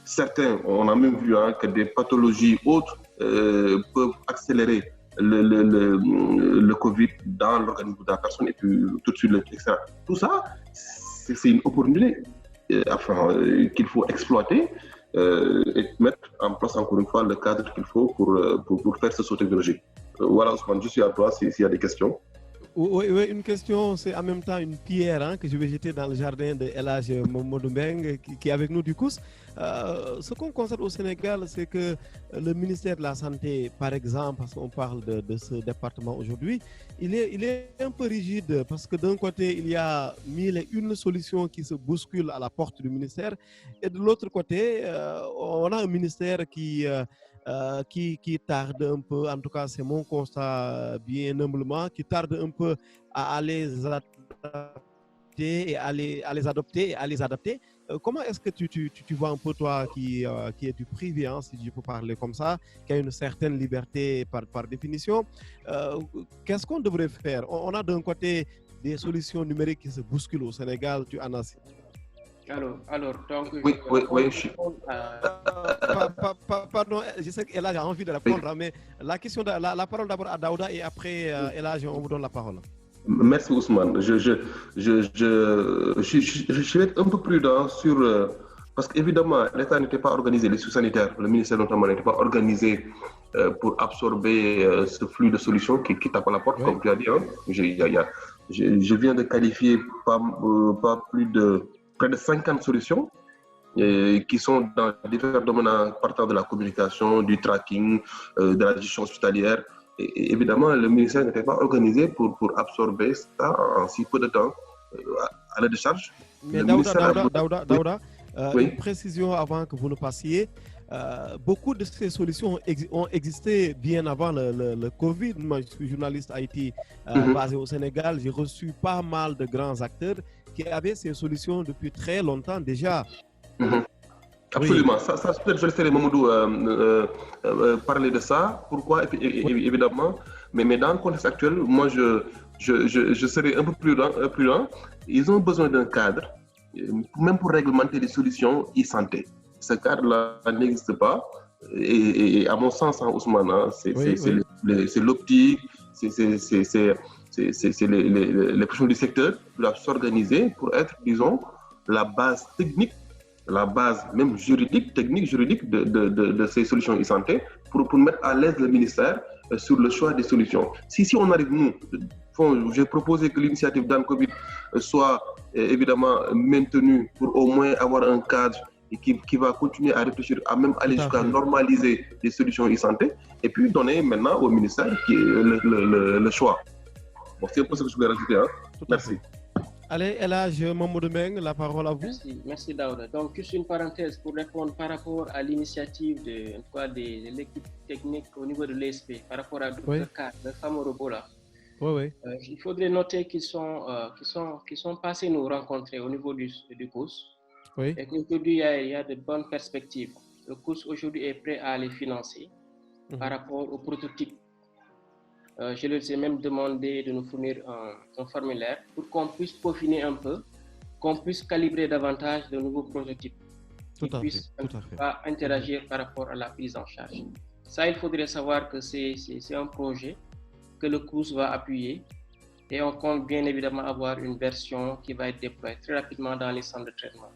Certains, on a même vu que des pathologies autres peuvent accélérer le Covid dans l'organisme de la personne et puis tout de suite, etc. Tout ça, c'est une opportunité qu'il faut exploiter et mettre en place encore une fois le cadre qu'il faut pour faire ce saut technologique. Voilà, Ousmane, je suis à toi s'il y a des questions. Oui, une question, c'est en même temps une pierre que je vais jeter dans le jardin de Elhadj Mamadou Mbengue qui est avec nous du COUS. Ce qu'on constate au Sénégal, c'est que le ministère de la Santé, par exemple, parce qu'on parle de ce département aujourd'hui, il est un peu rigide parce que d'un côté, il y a 1001 solutions qui se bousculent à la porte du ministère et de l'autre côté, on a un ministère qui tarde un peu, en tout cas c'est mon constat bien humblement, qui tarde un peu à les adapter et à les adopter et à les adapter. Comment est-ce que tu vois un peu toi qui est du privé, si je peux parler comme ça, qui a une certaine liberté par définition, qu'est-ce qu'on devrait faire? On a d'un côté des solutions numériques qui se bousculent au Sénégal, tu en as. Alors, donc... Oui, je suis... Pardon, je sais qu'Elhadj a envie de répondre, mais la question, la parole d'abord à Daouda et après Elhadj, on vous donne la parole. Merci Ousmane. Je vais être un peu prudent sur... parce qu'évidemment, l'État n'était pas organisé, les sous-sanitaires, le ministère notamment n'était pas organisé pour absorber ce flux de solutions qui tape à la porte, comme tu as dit. Hein. Je viens de qualifier pas plus de... près de 50 solutions qui sont dans différents domaines partant de la communication, du tracking, de la gestion hospitalière. Et évidemment, le ministère n'était pas organisé pour absorber ça en si peu de temps à la décharge. Mais Daouda, une précision avant que vous ne passiez. beaucoup de ces solutions ont existé bien avant le Covid. Moi, je suis journaliste IT basé au Sénégal. J'ai reçu pas mal de grands acteurs qui avaient ces solutions depuis très longtemps déjà. Absolument. Oui. Ça peut-être je laisserai Mamadou parler de ça. Pourquoi, évidemment. Mais dans le contexte actuel, moi, je serais un peu plus lent. Ils ont besoin d'un cadre, même pour réglementer les solutions e-santé. Ce cadre-là n'existe pas. Et à mon sens, Ousmane, c'est l'optique, c'est les professionnels du secteur qui doivent s'organiser pour être, disons, la base technique, la base même technique juridique de ces solutions e-santé pour mettre à l'aise le ministère sur le choix des solutions. Si on arrive, nous, j'ai proposé que l'initiative Dan Covid soit évidemment maintenue pour au moins avoir un cadre qui va continuer à réfléchir, à même aller jusqu'à normaliser les solutions e-santé et puis donner maintenant au ministère le choix. Bon, c'est un peu ce que je voulais rajouter. Merci. Allez, Elhadj Mamadou Mbengue, la parole à vous. Merci Daouda. Donc, juste une parenthèse pour répondre par rapport à l'initiative de l'équipe technique au niveau de l'ESP, par rapport à d'autres cas, le fameux robot là. Il faudrait noter qu'ils sont passés nous rencontrer au niveau du COUS. Et qu'aujourd'hui, il y a de bonnes perspectives. Le COUS aujourd'hui est prêt à les financer par rapport au prototype. Je leur ai même demandé de nous fournir un formulaire pour qu'on puisse peaufiner un peu, qu'on puisse calibrer davantage de nouveaux prototypes qui puissent interagir par rapport à la prise en charge. Ça, il faudrait savoir que c'est un projet que le COUS va appuyer et on compte bien évidemment avoir une version qui va être déployée très rapidement dans les centres de traitement.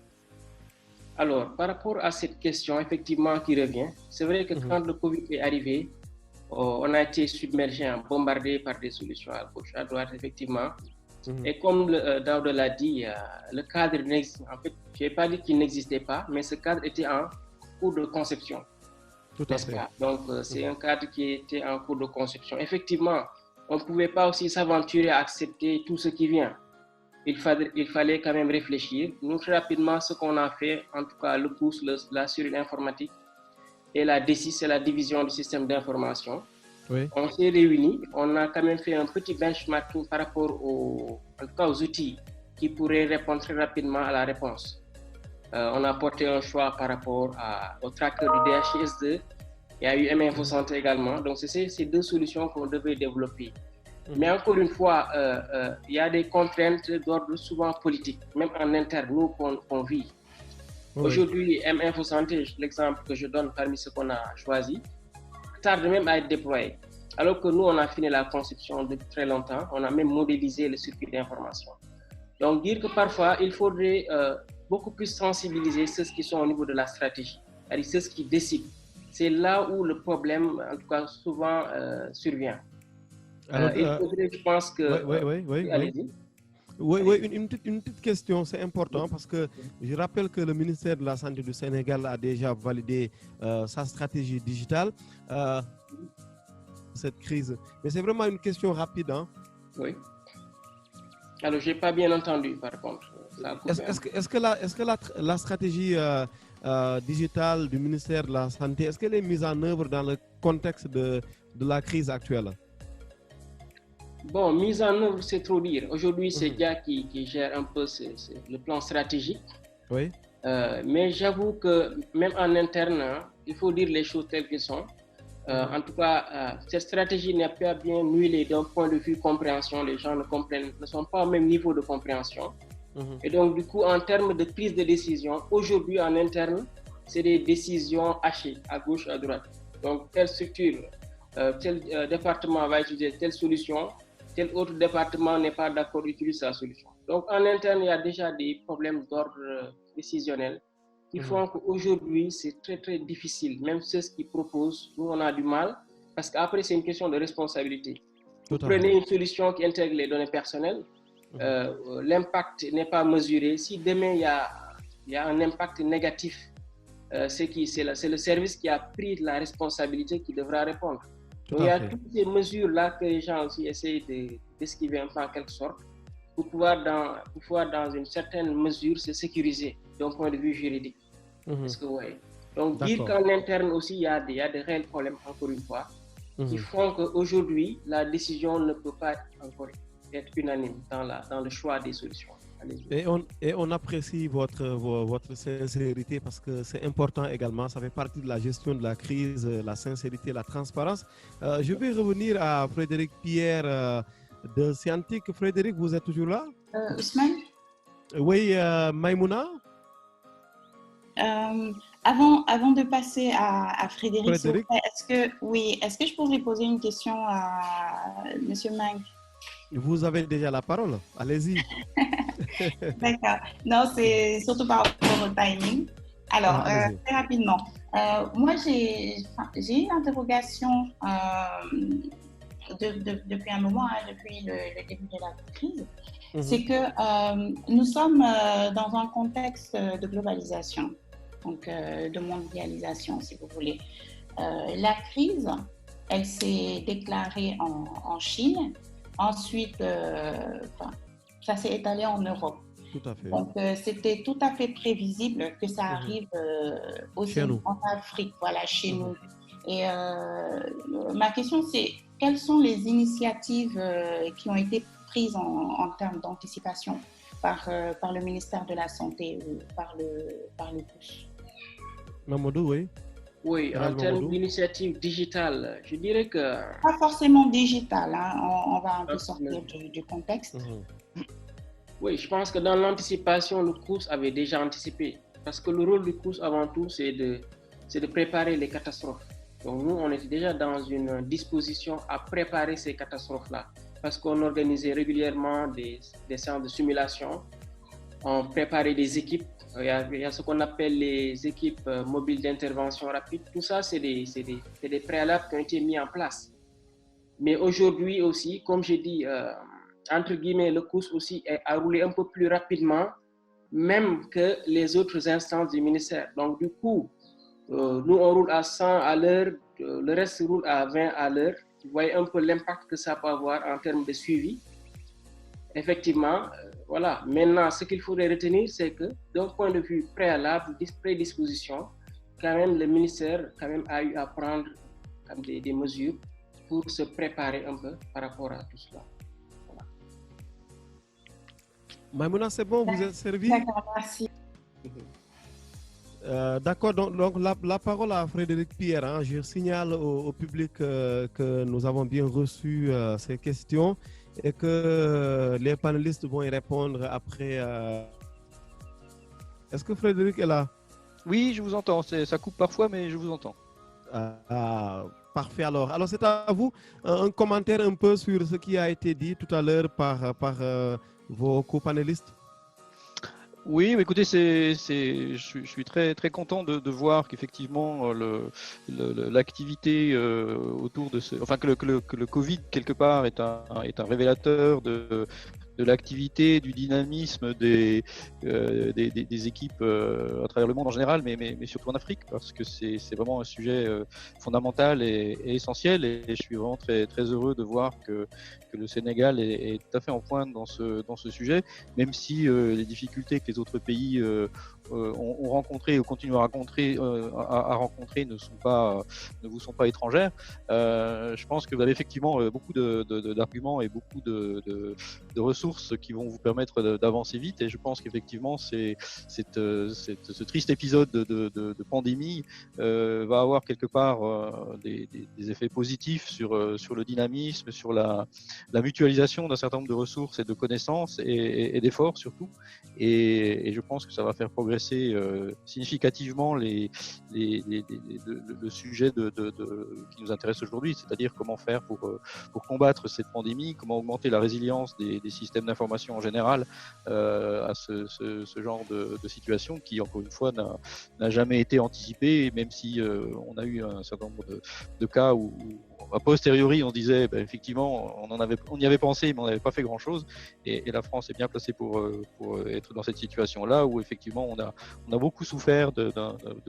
Alors, par rapport à cette question, effectivement, qui revient, c'est vrai que quand le Covid est arrivé, on a été submergé, bombardé par des solutions à gauche, à droite, effectivement. Et comme Daouda l'a dit, le cadre n'existe. En fait, je n'ai pas dit qu'il n'existait pas, mais ce cadre était en cours de conception. Tout à fait. Donc, c'est un cadre qui était en cours de conception. Effectivement, on ne pouvait pas aussi s'aventurer à accepter tout ce qui vient. Il fallait quand même réfléchir. Nous, très rapidement, ce qu'on a fait, en tout cas le COUS, la cellule informatique, et la DSI, c'est la division du système d'information. On s'est réunis, on a quand même fait un petit benchmarking par rapport aux outils qui pourraient répondre très rapidement à la réponse. On a porté un choix par rapport au tracker du DHIS2. Il y a eu M-Info Santé également. Donc, c'est ces deux solutions qu'on devait développer. Mais encore une fois, il y a des contraintes d'ordre souvent politique, même en interne, nous qu'on vit. Aujourd'hui, M-Info Santé, l'exemple que je donne parmi ceux qu'on a choisi, tarde même à être déployé. Alors que nous, on a fini la conception depuis très longtemps, on a même modélisé le circuit d'information. Donc, dire que parfois, il faudrait beaucoup plus sensibiliser ceux qui sont au niveau de la stratégie, c'est-à-dire ceux qui décident. C'est là où le problème, en tout cas, souvent survient. Alors, il faudrait, je pense que... Allez-y. Oui, une petite question, c'est important parce que je rappelle que le ministère de la Santé du Sénégal a déjà validé sa stratégie digitale, cette crise. Mais c'est vraiment une question rapide. Oui. Alors, je n'ai pas bien entendu, par contre. Est-ce que la stratégie digitale du ministère de la Santé, est-ce qu'elle est mise en œuvre dans le contexte de la crise actuelle? Bon, mise en œuvre, c'est trop dire. Aujourd'hui, c'est Dia qui gère un peu le plan stratégique. Oui. Mais j'avoue que même en interne, il faut dire les choses telles qu'elles sont. En tout cas, cette stratégie n'est pas bien huilée d'un point de vue compréhension. Les gens ne sont pas au même niveau de compréhension. Et donc, du coup, en termes de prise de décision, aujourd'hui, en interne, c'est des décisions hachées, à gauche, à droite. Donc, telle structure, tel département va utiliser telle solution, tel autre département n'est pas d'accord d'utiliser sa solution. Donc, en interne, il y a déjà des problèmes d'ordre décisionnel qui font qu'aujourd'hui, c'est très, très difficile. Même ceux qui proposent, nous, on a du mal parce qu'après, c'est une question de responsabilité. Vous prenez une solution qui intègre les données personnelles, l'impact n'est pas mesuré. Si demain, il y a un impact négatif, c'est le service qui a pris la responsabilité qui devra répondre. Donc, il y a toutes ces mesures-là que les gens aussi essayent d'esquiver un peu en quelque sorte pour pouvoir dans une certaine mesure se sécuriser d'un point de vue juridique. Parce que, Donc, Donc, dire qu'en interne aussi, il y a des réels problèmes, encore une fois, qui font qu'aujourd'hui, la décision ne peut pas encore être unanime dans le choix des solutions. Et on apprécie votre sincérité parce que c'est important également, ça fait partie de la gestion de la crise, la sincérité, la transparence. Je vais revenir à Frédéric Pierre de Scientic. Frédéric, vous êtes toujours là? Ousmane? Oui, Maïmouna? Avant de passer à Frédéric, est-ce que je pourrais poser une question à M. Mang? Vous avez déjà la parole, allez-y. D'accord. Non, c'est surtout par rapport au timing. Alors, très rapidement. Moi, j'ai une interrogation depuis un moment, depuis le début de la crise. C'est que nous sommes dans un contexte de globalisation, donc de mondialisation, si vous voulez. La crise, elle s'est déclarée en Chine. Ensuite, ça s'est étalé en Europe. Tout à fait. Donc, c'était tout à fait prévisible que ça arrive aussi en Afrique, voilà, chez nous. Et ma question, c'est quelles sont les initiatives qui ont été prises en termes d'anticipation par le ministère de la Santé ou par le COUS? Mamadou, oui. Oui, en termes d'initiative digitale, je dirais que... Pas forcément digitale, hein, on va un peu sortir du contexte. Oui, je pense que dans l'anticipation, le COUS avait déjà anticipé. Parce que le rôle du COUS, avant tout, c'est de préparer les catastrophes. Donc nous, on était déjà dans une disposition à préparer ces catastrophes-là. Parce qu'on organisait régulièrement des séances de simulation, on préparait des équipes. Il y a ce qu'on appelle les équipes mobiles d'intervention rapide. Tout ça, c'est des préalables qui ont été mis en place. Mais aujourd'hui aussi, comme j'ai dit, entre guillemets, le COUS aussi a roulé un peu plus rapidement, même que les autres instances du ministère. Donc du coup, nous, on roule à 100 à l'heure, le reste roule à 20 à l'heure. Vous voyez un peu l'impact que ça peut avoir en termes de suivi. Effectivement, voilà. Maintenant, ce qu'il faudrait retenir, c'est que d'un point de vue préalable, prédisposition, quand même, le ministère a eu à prendre des mesures pour se préparer un peu par rapport à tout cela. Voilà. Maïmouna, c'est bon, vous êtes servi? D'accord, merci. D'accord, donc la parole à Frédéric Pierre. Hein. Je signale au public que nous avons bien reçu ces questions et que les panélistes vont y répondre après. Est-ce que Frédéric est là? Oui, je vous entends. Ça coupe parfois, mais je vous entends. Parfait alors. Alors c'est à vous un commentaire un peu sur ce qui a été dit tout à l'heure par vos co-panélistes. Oui, mais écoutez, je suis très très content de voir qu'effectivement l'activité autour de que le Covid quelque part est un révélateur de l'activité, du dynamisme des équipes à travers le monde en général, mais surtout en Afrique, parce que c'est vraiment un sujet fondamental et essentiel. Et je suis vraiment très très heureux de voir que le Sénégal est tout à fait en pointe dans ce sujet, même si les difficultés que les autres pays ont rencontré ou continuent à rencontrer ne vous sont pas étrangères. Je pense que vous avez effectivement beaucoup d'arguments et beaucoup de ressources qui vont vous permettre d'avancer vite. Et je pense qu'effectivement, ce triste épisode de pandémie va avoir quelque part des effets positifs sur le dynamisme, sur la mutualisation d'un certain nombre de ressources et de connaissances et d'efforts surtout. Et je pense que ça va faire progresser significativement le sujet qui nous intéresse aujourd'hui, c'est-à-dire comment faire pour combattre cette pandémie, comment augmenter la résilience des systèmes d'information en général à ce genre de situation qui, encore une fois, n'a jamais été anticipée, même si on a eu un certain nombre de cas où a posteriori, on disait effectivement, on y avait pensé, mais on n'avait pas fait grand-chose. Et la France est bien placée pour être dans cette situation-là où effectivement on a beaucoup souffert de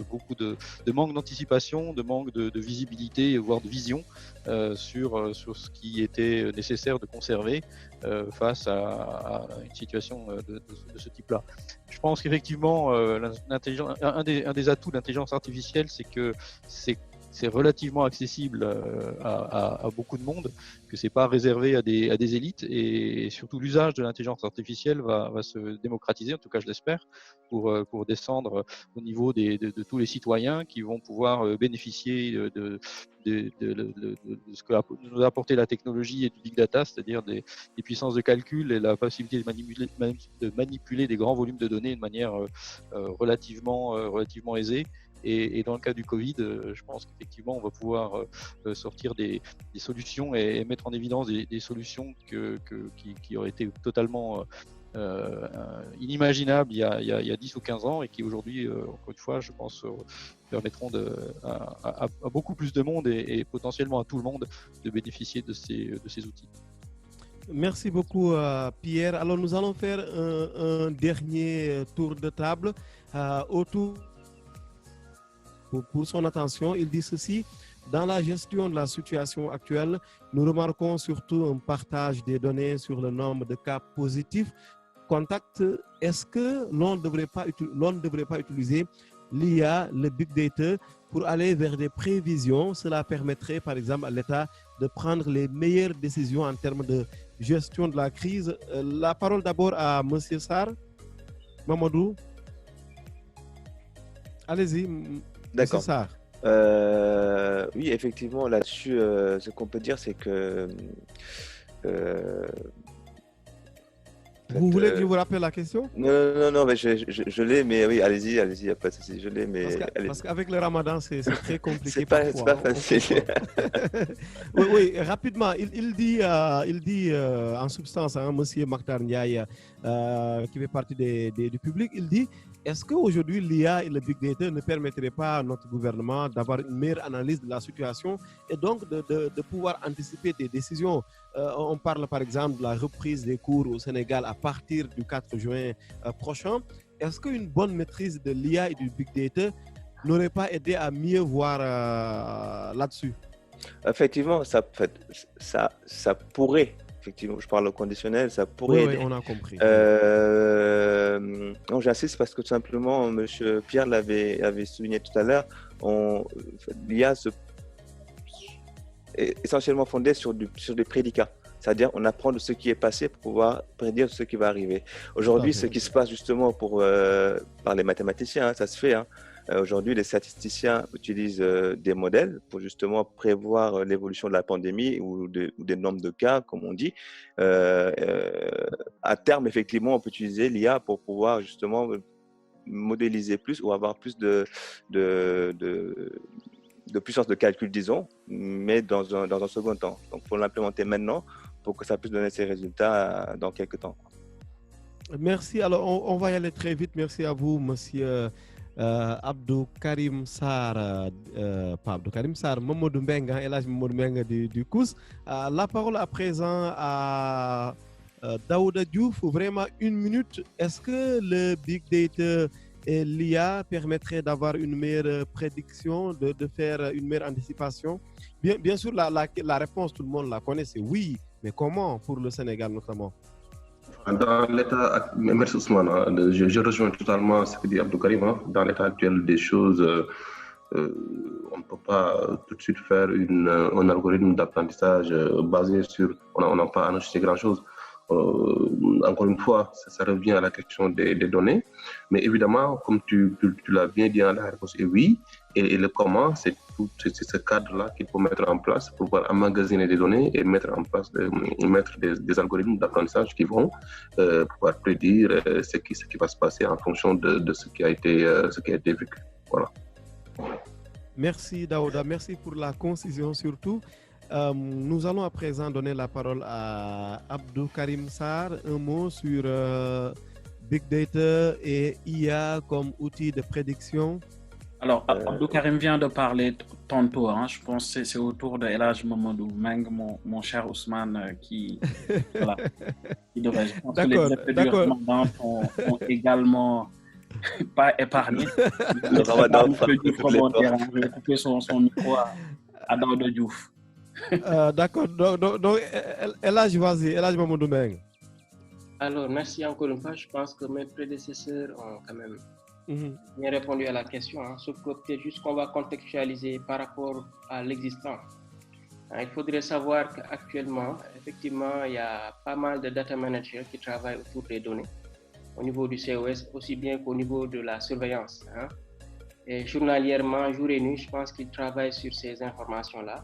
beaucoup de manque d'anticipation, de manque de visibilité, voire de vision sur ce qui était nécessaire de conserver face à une situation de ce type-là. Je pense qu'effectivement, un des atouts de l'intelligence artificielle, c'est que c'est relativement accessible à beaucoup de monde, que c'est pas réservé à des élites, et surtout l'usage de l'intelligence artificielle va se démocratiser, en tout cas je l'espère, pour descendre au niveau de tous les citoyens qui vont pouvoir bénéficier de ce que nous a apporté la technologie et du big data, c'est-à-dire des puissances de calcul et la possibilité de manipuler des grands volumes de données de manière relativement aisée. Et dans le cas du Covid, je pense qu'effectivement, on va pouvoir sortir des solutions et mettre en évidence des solutions qui auraient été totalement inimaginables il y a 10 ou 15 ans et qui aujourd'hui, encore une fois, je pense, permettront à beaucoup plus de monde et potentiellement à tout le monde de bénéficier de ces outils. Merci beaucoup, Pierre. Alors, nous allons faire un dernier tour de table autour. Pour son attention, il dit ceci: dans la gestion de la situation actuelle, nous remarquons surtout un partage des données sur le nombre de cas positifs. Contact, est-ce que l'on ne devrait pas utiliser l'IA, le big data, pour aller vers des prévisions? Cela permettrait, par exemple, à l'État de prendre les meilleures décisions en termes de gestion de la crise. La parole d'abord à M. Sarr. Mamadou. Allez-y. D'accord. Oui, effectivement, là-dessus, ce qu'on peut dire, c'est que... vous voulez que je vous rappelle la question? Non, mais je l'ai, mais oui, allez-y, il n'y a pas de souci, je l'ai, mais... Parce qu'avec le ramadan, c'est très compliqué. C'est pas facile. Oui, rapidement, il dit en substance, monsieur Makhtar Ndiaye, qui fait partie du public, il dit: est-ce qu'aujourd'hui l'IA et le big data ne permettraient pas à notre gouvernement d'avoir une meilleure analyse de la situation et donc de pouvoir anticiper des décisions? On parle par exemple de la reprise des cours au Sénégal à partir du 4 juin prochain. Est-ce qu'une bonne maîtrise de l'IA et du big data n'aurait pas aidé à mieux voir là-dessus? Effectivement, ça pourrait. Effectivement, je parle au conditionnel, ça pourrait aider. Oui, on a compris. Non, j'insiste parce que tout simplement, M. Pierre l'avait souligné tout à l'heure, l'IA est essentiellement fondée sur des prédicats. C'est-à-dire, on apprend de ce qui est passé pour pouvoir prédire ce qui va arriver. Aujourd'hui, ce qui se passe justement par les mathématiciens, ça se fait. Aujourd'hui, les statisticiens utilisent des modèles pour justement prévoir l'évolution de la pandémie ou des nombres de cas, comme on dit. À terme, effectivement, on peut utiliser l'IA pour pouvoir justement modéliser plus ou avoir plus de puissance de calcul, disons, mais dans un second temps. Donc, il faut l'implémenter maintenant pour que ça puisse donner ses résultats dans quelques temps. Merci. Alors, on va y aller très vite. Merci à vous, monsieur Abdou Karim Sarr, pas Abdou Karim Sarr, Mamadou Mbengue, Elhadji Mamadou Mbengue du COUS. La parole à présent à Daouda Diouf, vraiment 1 minute. Est-ce que le big data et l'IA permettraient d'avoir une meilleure prédiction, de faire une meilleure anticipation? Bien sûr, la réponse, tout le monde la connaît, c'est oui, mais comment pour le Sénégal notamment? Dans l'état, merci Ousmane, je rejoins totalement ce que dit Abdou Karim. Dans l'état actuel des choses, on ne peut pas tout de suite faire un algorithme d'apprentissage basé sur... On n'a pas enregistré grand-chose. Encore une fois, ça revient à la question des données. Mais évidemment, comme tu l'as bien dit, la réponse est oui. Et le comment, c'est ce cadre-là qu'il faut mettre en place pour pouvoir emmagasiner des données et mettre en place des algorithmes d'apprentissage qui vont pouvoir prédire ce qui va se passer en fonction de ce qui a été vécu. Voilà. Merci Daouda, merci pour la concision surtout. Nous allons à présent donner la parole à Abdou Karim Sarr. Un mot sur Big Data et IA comme outil de prédiction. Alors, Abdou Karim vient de parler tantôt, hein, je pense que c'est au tour de El Hadj Mamadou Meng, mon cher Ousmane, qui, voilà, qui devrait. Je pense que les effets du Ramadan ont également pas épargné. Le Ramadan frappe toutes les portes. Je vais couper son micro à Daouda Diouf. D'accord, donc El Hadj, vas-y, El Hadj Mamadou Meng. Alors, merci encore une fois. Je pense que mes prédécesseurs ont quand même bien répondu à la question, hein, sauf que peut-être juste qu'on va contextualiser par rapport à l'existant. Il faudrait savoir qu'actuellement, effectivement, il y a pas mal de data managers qui travaillent autour des données, au niveau du COS, aussi bien qu'au niveau de la surveillance. Hein. Et journalièrement, jour et nuit, je pense qu'ils travaillent sur ces informations-là.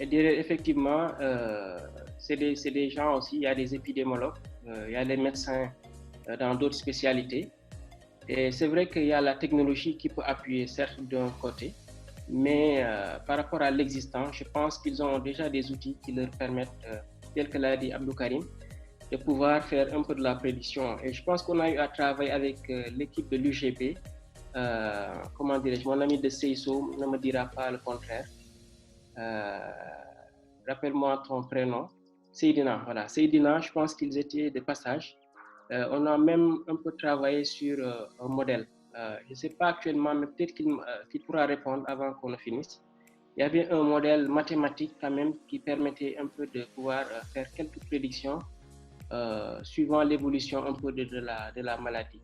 Et derrière, effectivement, c'est des gens aussi, il y a des épidémiologues, il y a les médecins dans d'autres spécialités. Et c'est vrai qu'il y a la technologie qui peut appuyer, certes, d'un côté, mais par rapport à l'existant, je pense qu'ils ont déjà des outils qui leur permettent, tel que l'a dit Abdou Karim, de pouvoir faire un peu de la prédiction. Et je pense qu'on a eu à travailler avec l'équipe de l'UGB. Comment dirais-je, mon ami de CISO ne me dira pas le contraire. Rappelle-moi ton prénom. Seydina, voilà. Seydina, je pense qu'ils étaient de passage. On a même un peu travaillé sur un modèle. Je ne sais pas actuellement, mais peut-être qu'il pourra répondre avant qu'on ne finisse. Il y avait un modèle mathématique quand même qui permettait un peu de pouvoir faire quelques prédictions suivant l'évolution un peu de la maladie.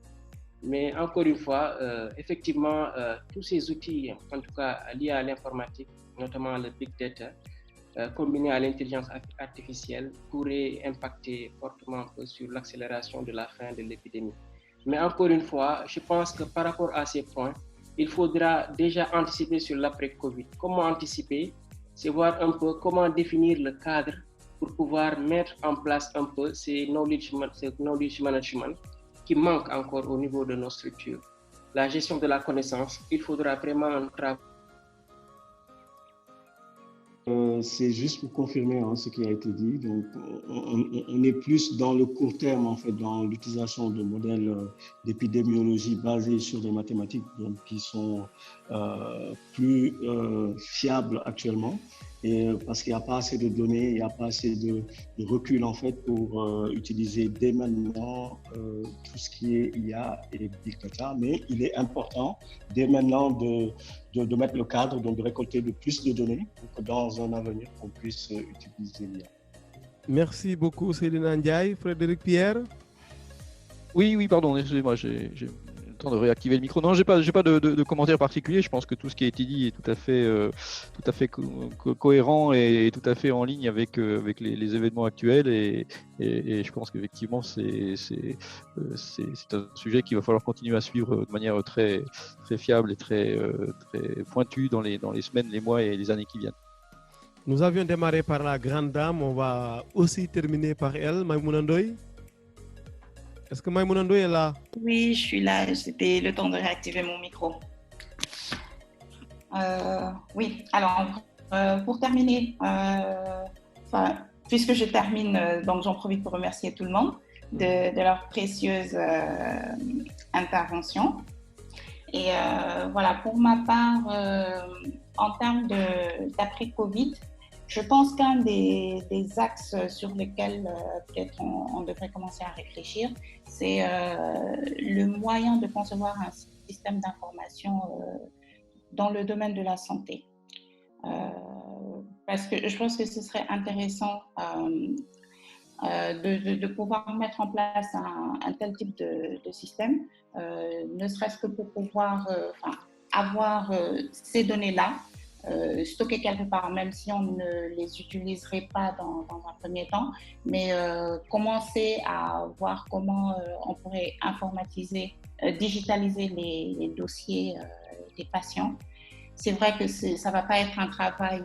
Mais encore une fois, effectivement, tous ces outils, en tout cas liés à l'informatique, notamment le big data, combiné à l'intelligence artificielle, pourrait impacter fortement sur l'accélération de la fin de l'épidémie. Mais encore une fois, je pense que par rapport à ces points, il faudra déjà anticiper sur l'après-Covid. Comment anticiper? C'est voir un peu comment définir le cadre pour pouvoir mettre en place un peu ces knowledge management qui manque encore au niveau de nos structures. La gestion de la connaissance, il faudra vraiment un travail. C'est juste pour confirmer ce qui a été dit. Donc, on est plus dans le court terme, en fait, dans l'utilisation de modèles d'épidémiologie basés sur des mathématiques donc, qui sont plus fiables actuellement. Et parce qu'il n'y a pas assez de données, il n'y a pas assez de recul en fait pour utiliser dès maintenant tout ce qui est IA et Big Data. Mais il est important dès maintenant de mettre le cadre, donc de récolter de plus de données pour que dans un avenir, on puisse utiliser l'IA. Merci beaucoup Seydina Ndiaye. Frédéric Pierre. Oui, pardon, excusez-moi, j'ai le temps de réactiver le micro. Non, j'ai pas de commentaire particulier. Je pense que tout ce qui a été dit est tout à fait cohérent et tout à fait en ligne avec les événements actuels et je pense qu'effectivement c'est un sujet qu'il va falloir continuer à suivre de manière très très fiable et très pointue dans les semaines, les mois et les années qui viennent. Nous avions démarré par la grande dame, on va aussi terminer par elle, Maïmouna Ndoye. Est-ce que Maïmouna Ndoye est là? Oui, je suis là. C'était le temps de réactiver mon micro. Oui, alors pour terminer, puisque je termine, donc j'en profite pour remercier tout le monde de leur précieuse intervention. Et voilà, pour ma part, en termes d'après-Covid, je pense qu'un des axes sur lesquels peut-être on devrait commencer à réfléchir, c'est le moyen de concevoir un système d'information dans le domaine de la santé. Parce que je pense que ce serait intéressant de pouvoir mettre en place un tel type de système, ne serait-ce que pour pouvoir avoir ces données-là, stockées quelque part, même si on ne les utiliserait pas dans un premier temps, mais commencer à voir comment on pourrait informatiser, digitaliser les dossiers des patients. C'est vrai que ça ne va pas être un travail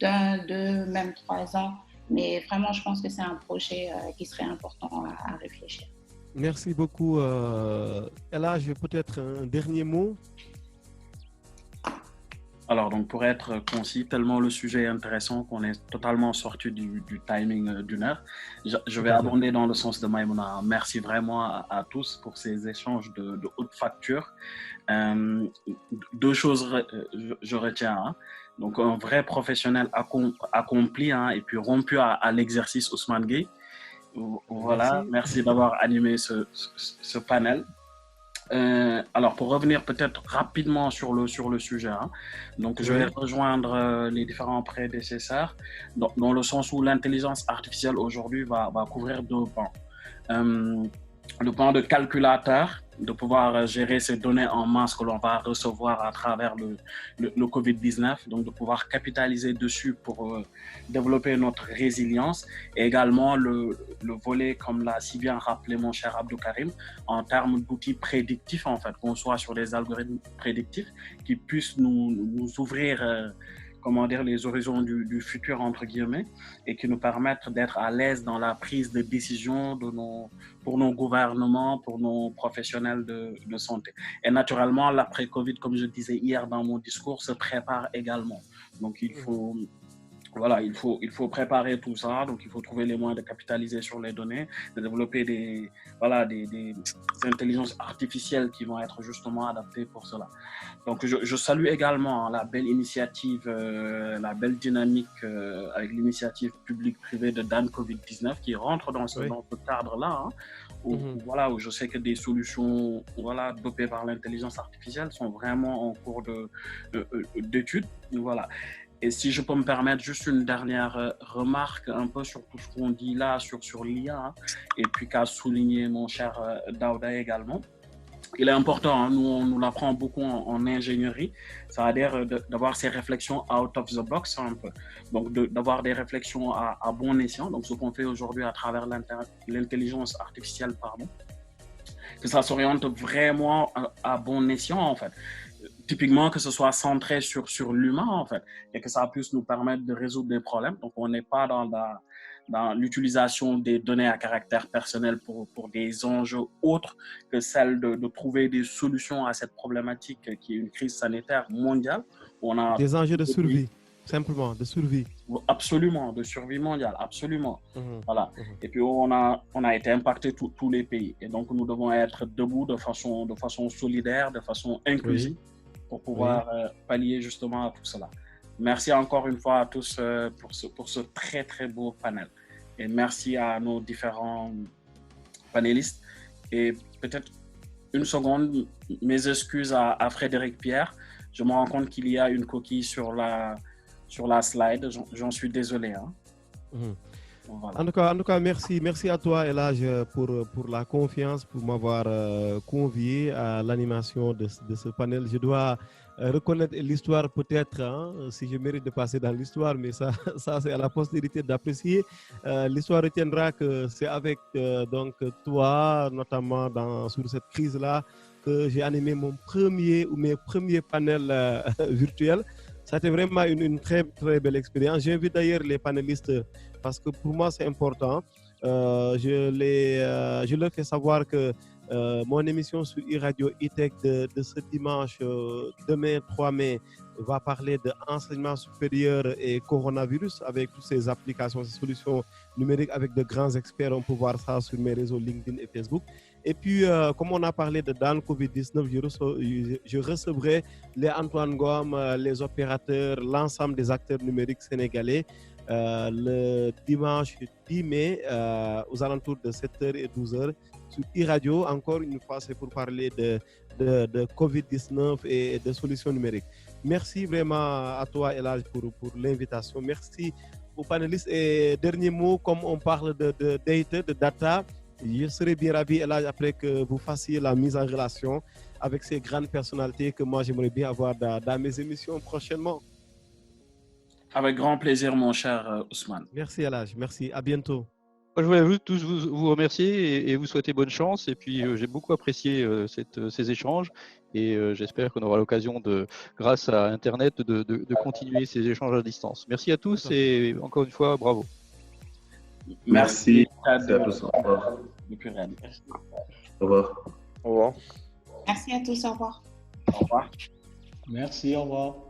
d'1, 2, même 3 ans, mais vraiment, je pense que c'est un projet qui serait important à réfléchir. Merci beaucoup. Et là, je vais peut-être un dernier mot. Alors, donc, pour être concis, tellement le sujet est intéressant qu'on est totalement sorti du timing d'une heure. Je vais abonder dans le sens de Maïmouna. Merci vraiment à tous pour ces échanges de haute facture. Deux choses je retiens. Hein. Donc, un vrai professionnel accompli et puis rompu à l'exercice Ousmane Gueye. Voilà, merci d'avoir animé ce panel. Alors, pour revenir peut-être rapidement sur le sujet, donc je vais rejoindre les différents prédécesseurs dans le sens où l'intelligence artificielle aujourd'hui va couvrir deux pans. Le pan de calculateur, de pouvoir gérer ces données en masse que l'on va recevoir à travers le Covid-19, donc de pouvoir capitaliser dessus pour développer notre résilience, et également le volet, comme l'a si bien rappelé mon cher Abdou Karim, en termes d'outils prédictifs, en fait, qu'on soit sur des algorithmes prédictifs qui puissent nous ouvrir les horizons du futur, entre guillemets, et qui nous permettent d'être à l'aise dans la prise de décision pour nos gouvernements, pour nos professionnels de santé. Et naturellement, l'après-Covid, comme je disais hier dans mon discours, se prépare également. Donc, il faut préparer tout ça. Donc, il faut trouver les moyens de capitaliser sur les données, de développer des intelligences artificielles qui vont être justement adaptées pour cela. Donc, je salue également la belle initiative, la belle dynamique avec l'initiative publique-privée de Dan Covid-19 qui rentre dans ce cadre-là, où je sais que des solutions dopées par l'intelligence artificielle sont vraiment en cours d'étude. Voilà. Et si je peux me permettre juste une dernière remarque un peu sur tout ce qu'on dit là sur l'IA, et puis qu'a souligné mon cher Daouda également. Il est important, nous on nous l'apprend beaucoup en ingénierie, c'est-à-dire d'avoir ces réflexions out of the box un peu. Donc d'avoir des réflexions à bon escient, donc ce qu'on fait aujourd'hui à travers l'intelligence artificielle, que ça s'oriente vraiment à bon escient en fait. Typiquement que ce soit centré sur l'humain en fait, et que ça puisse nous permettre de résoudre des problèmes. Donc on n'est pas dans l'utilisation des données à caractère personnel pour des enjeux autres que celle de trouver des solutions à cette problématique qui est une crise sanitaire mondiale. On a des enjeux de survie, simplement, de survie. Absolument, de survie mondiale, absolument. Voilà. Et puis on a été impacté tous les pays. Et donc nous devons être debout de façon solidaire, de façon inclusive. Pour pouvoir pallier justement à tout cela. Merci encore une fois à tous pour ce très très beau panel. Et merci à nos différents panélistes. Et peut-être une seconde, mes excuses à Frédéric Pierre. Je me rends compte qu'il y a une coquille sur la slide. J'en suis désolé. Voilà. En tout cas, merci à toi, Elhadj, pour la confiance, pour m'avoir convié à l'animation de ce panel. Je dois reconnaître l'histoire peut-être, si je mérite de passer dans l'histoire, mais ça c'est à la postérité d'apprécier. L'histoire retiendra que c'est avec donc toi, notamment sur cette crise-là, que j'ai animé mes premiers panels virtuels. Ça a été vraiment une très, très belle expérience. J'invite d'ailleurs les panélistes parce que pour moi, c'est important. Je leur fais savoir que mon émission sur e-radio e-tech de ce dimanche, demain 3 mai, va parler d'enseignement supérieur et coronavirus avec toutes ces applications, ces solutions numériques avec de grands experts. On peut voir ça sur mes réseaux LinkedIn et Facebook. Et puis, comme on a parlé de Dan Covid-19, je recevrai les Antoine Gomme, les opérateurs, l'ensemble des acteurs numériques sénégalais le dimanche 10 mai aux alentours de 7h et 12h sur e-radio. Encore une fois, c'est pour parler de Covid-19 et de solutions numériques. Merci vraiment à toi, Elhadj, pour l'invitation. Merci aux panélistes. Et dernier mot, comme on parle de data, je serais bien ravi, Elhadj, après que vous fassiez la mise en relation avec ces grandes personnalités que moi, j'aimerais bien avoir dans mes émissions prochainement. Avec grand plaisir, mon cher Ousmane. Merci, Elhadj. Merci. À bientôt. Je voulais tous vous remercier et vous souhaiter bonne chance. Et puis, j'ai beaucoup apprécié ces échanges et j'espère qu'on aura l'occasion, grâce à Internet, de continuer ces échanges à distance. Merci à tous et encore une fois, bravo. Merci à tous. Au revoir. Au revoir. Au revoir. Merci à tous. Au revoir. Au revoir. Merci, au revoir.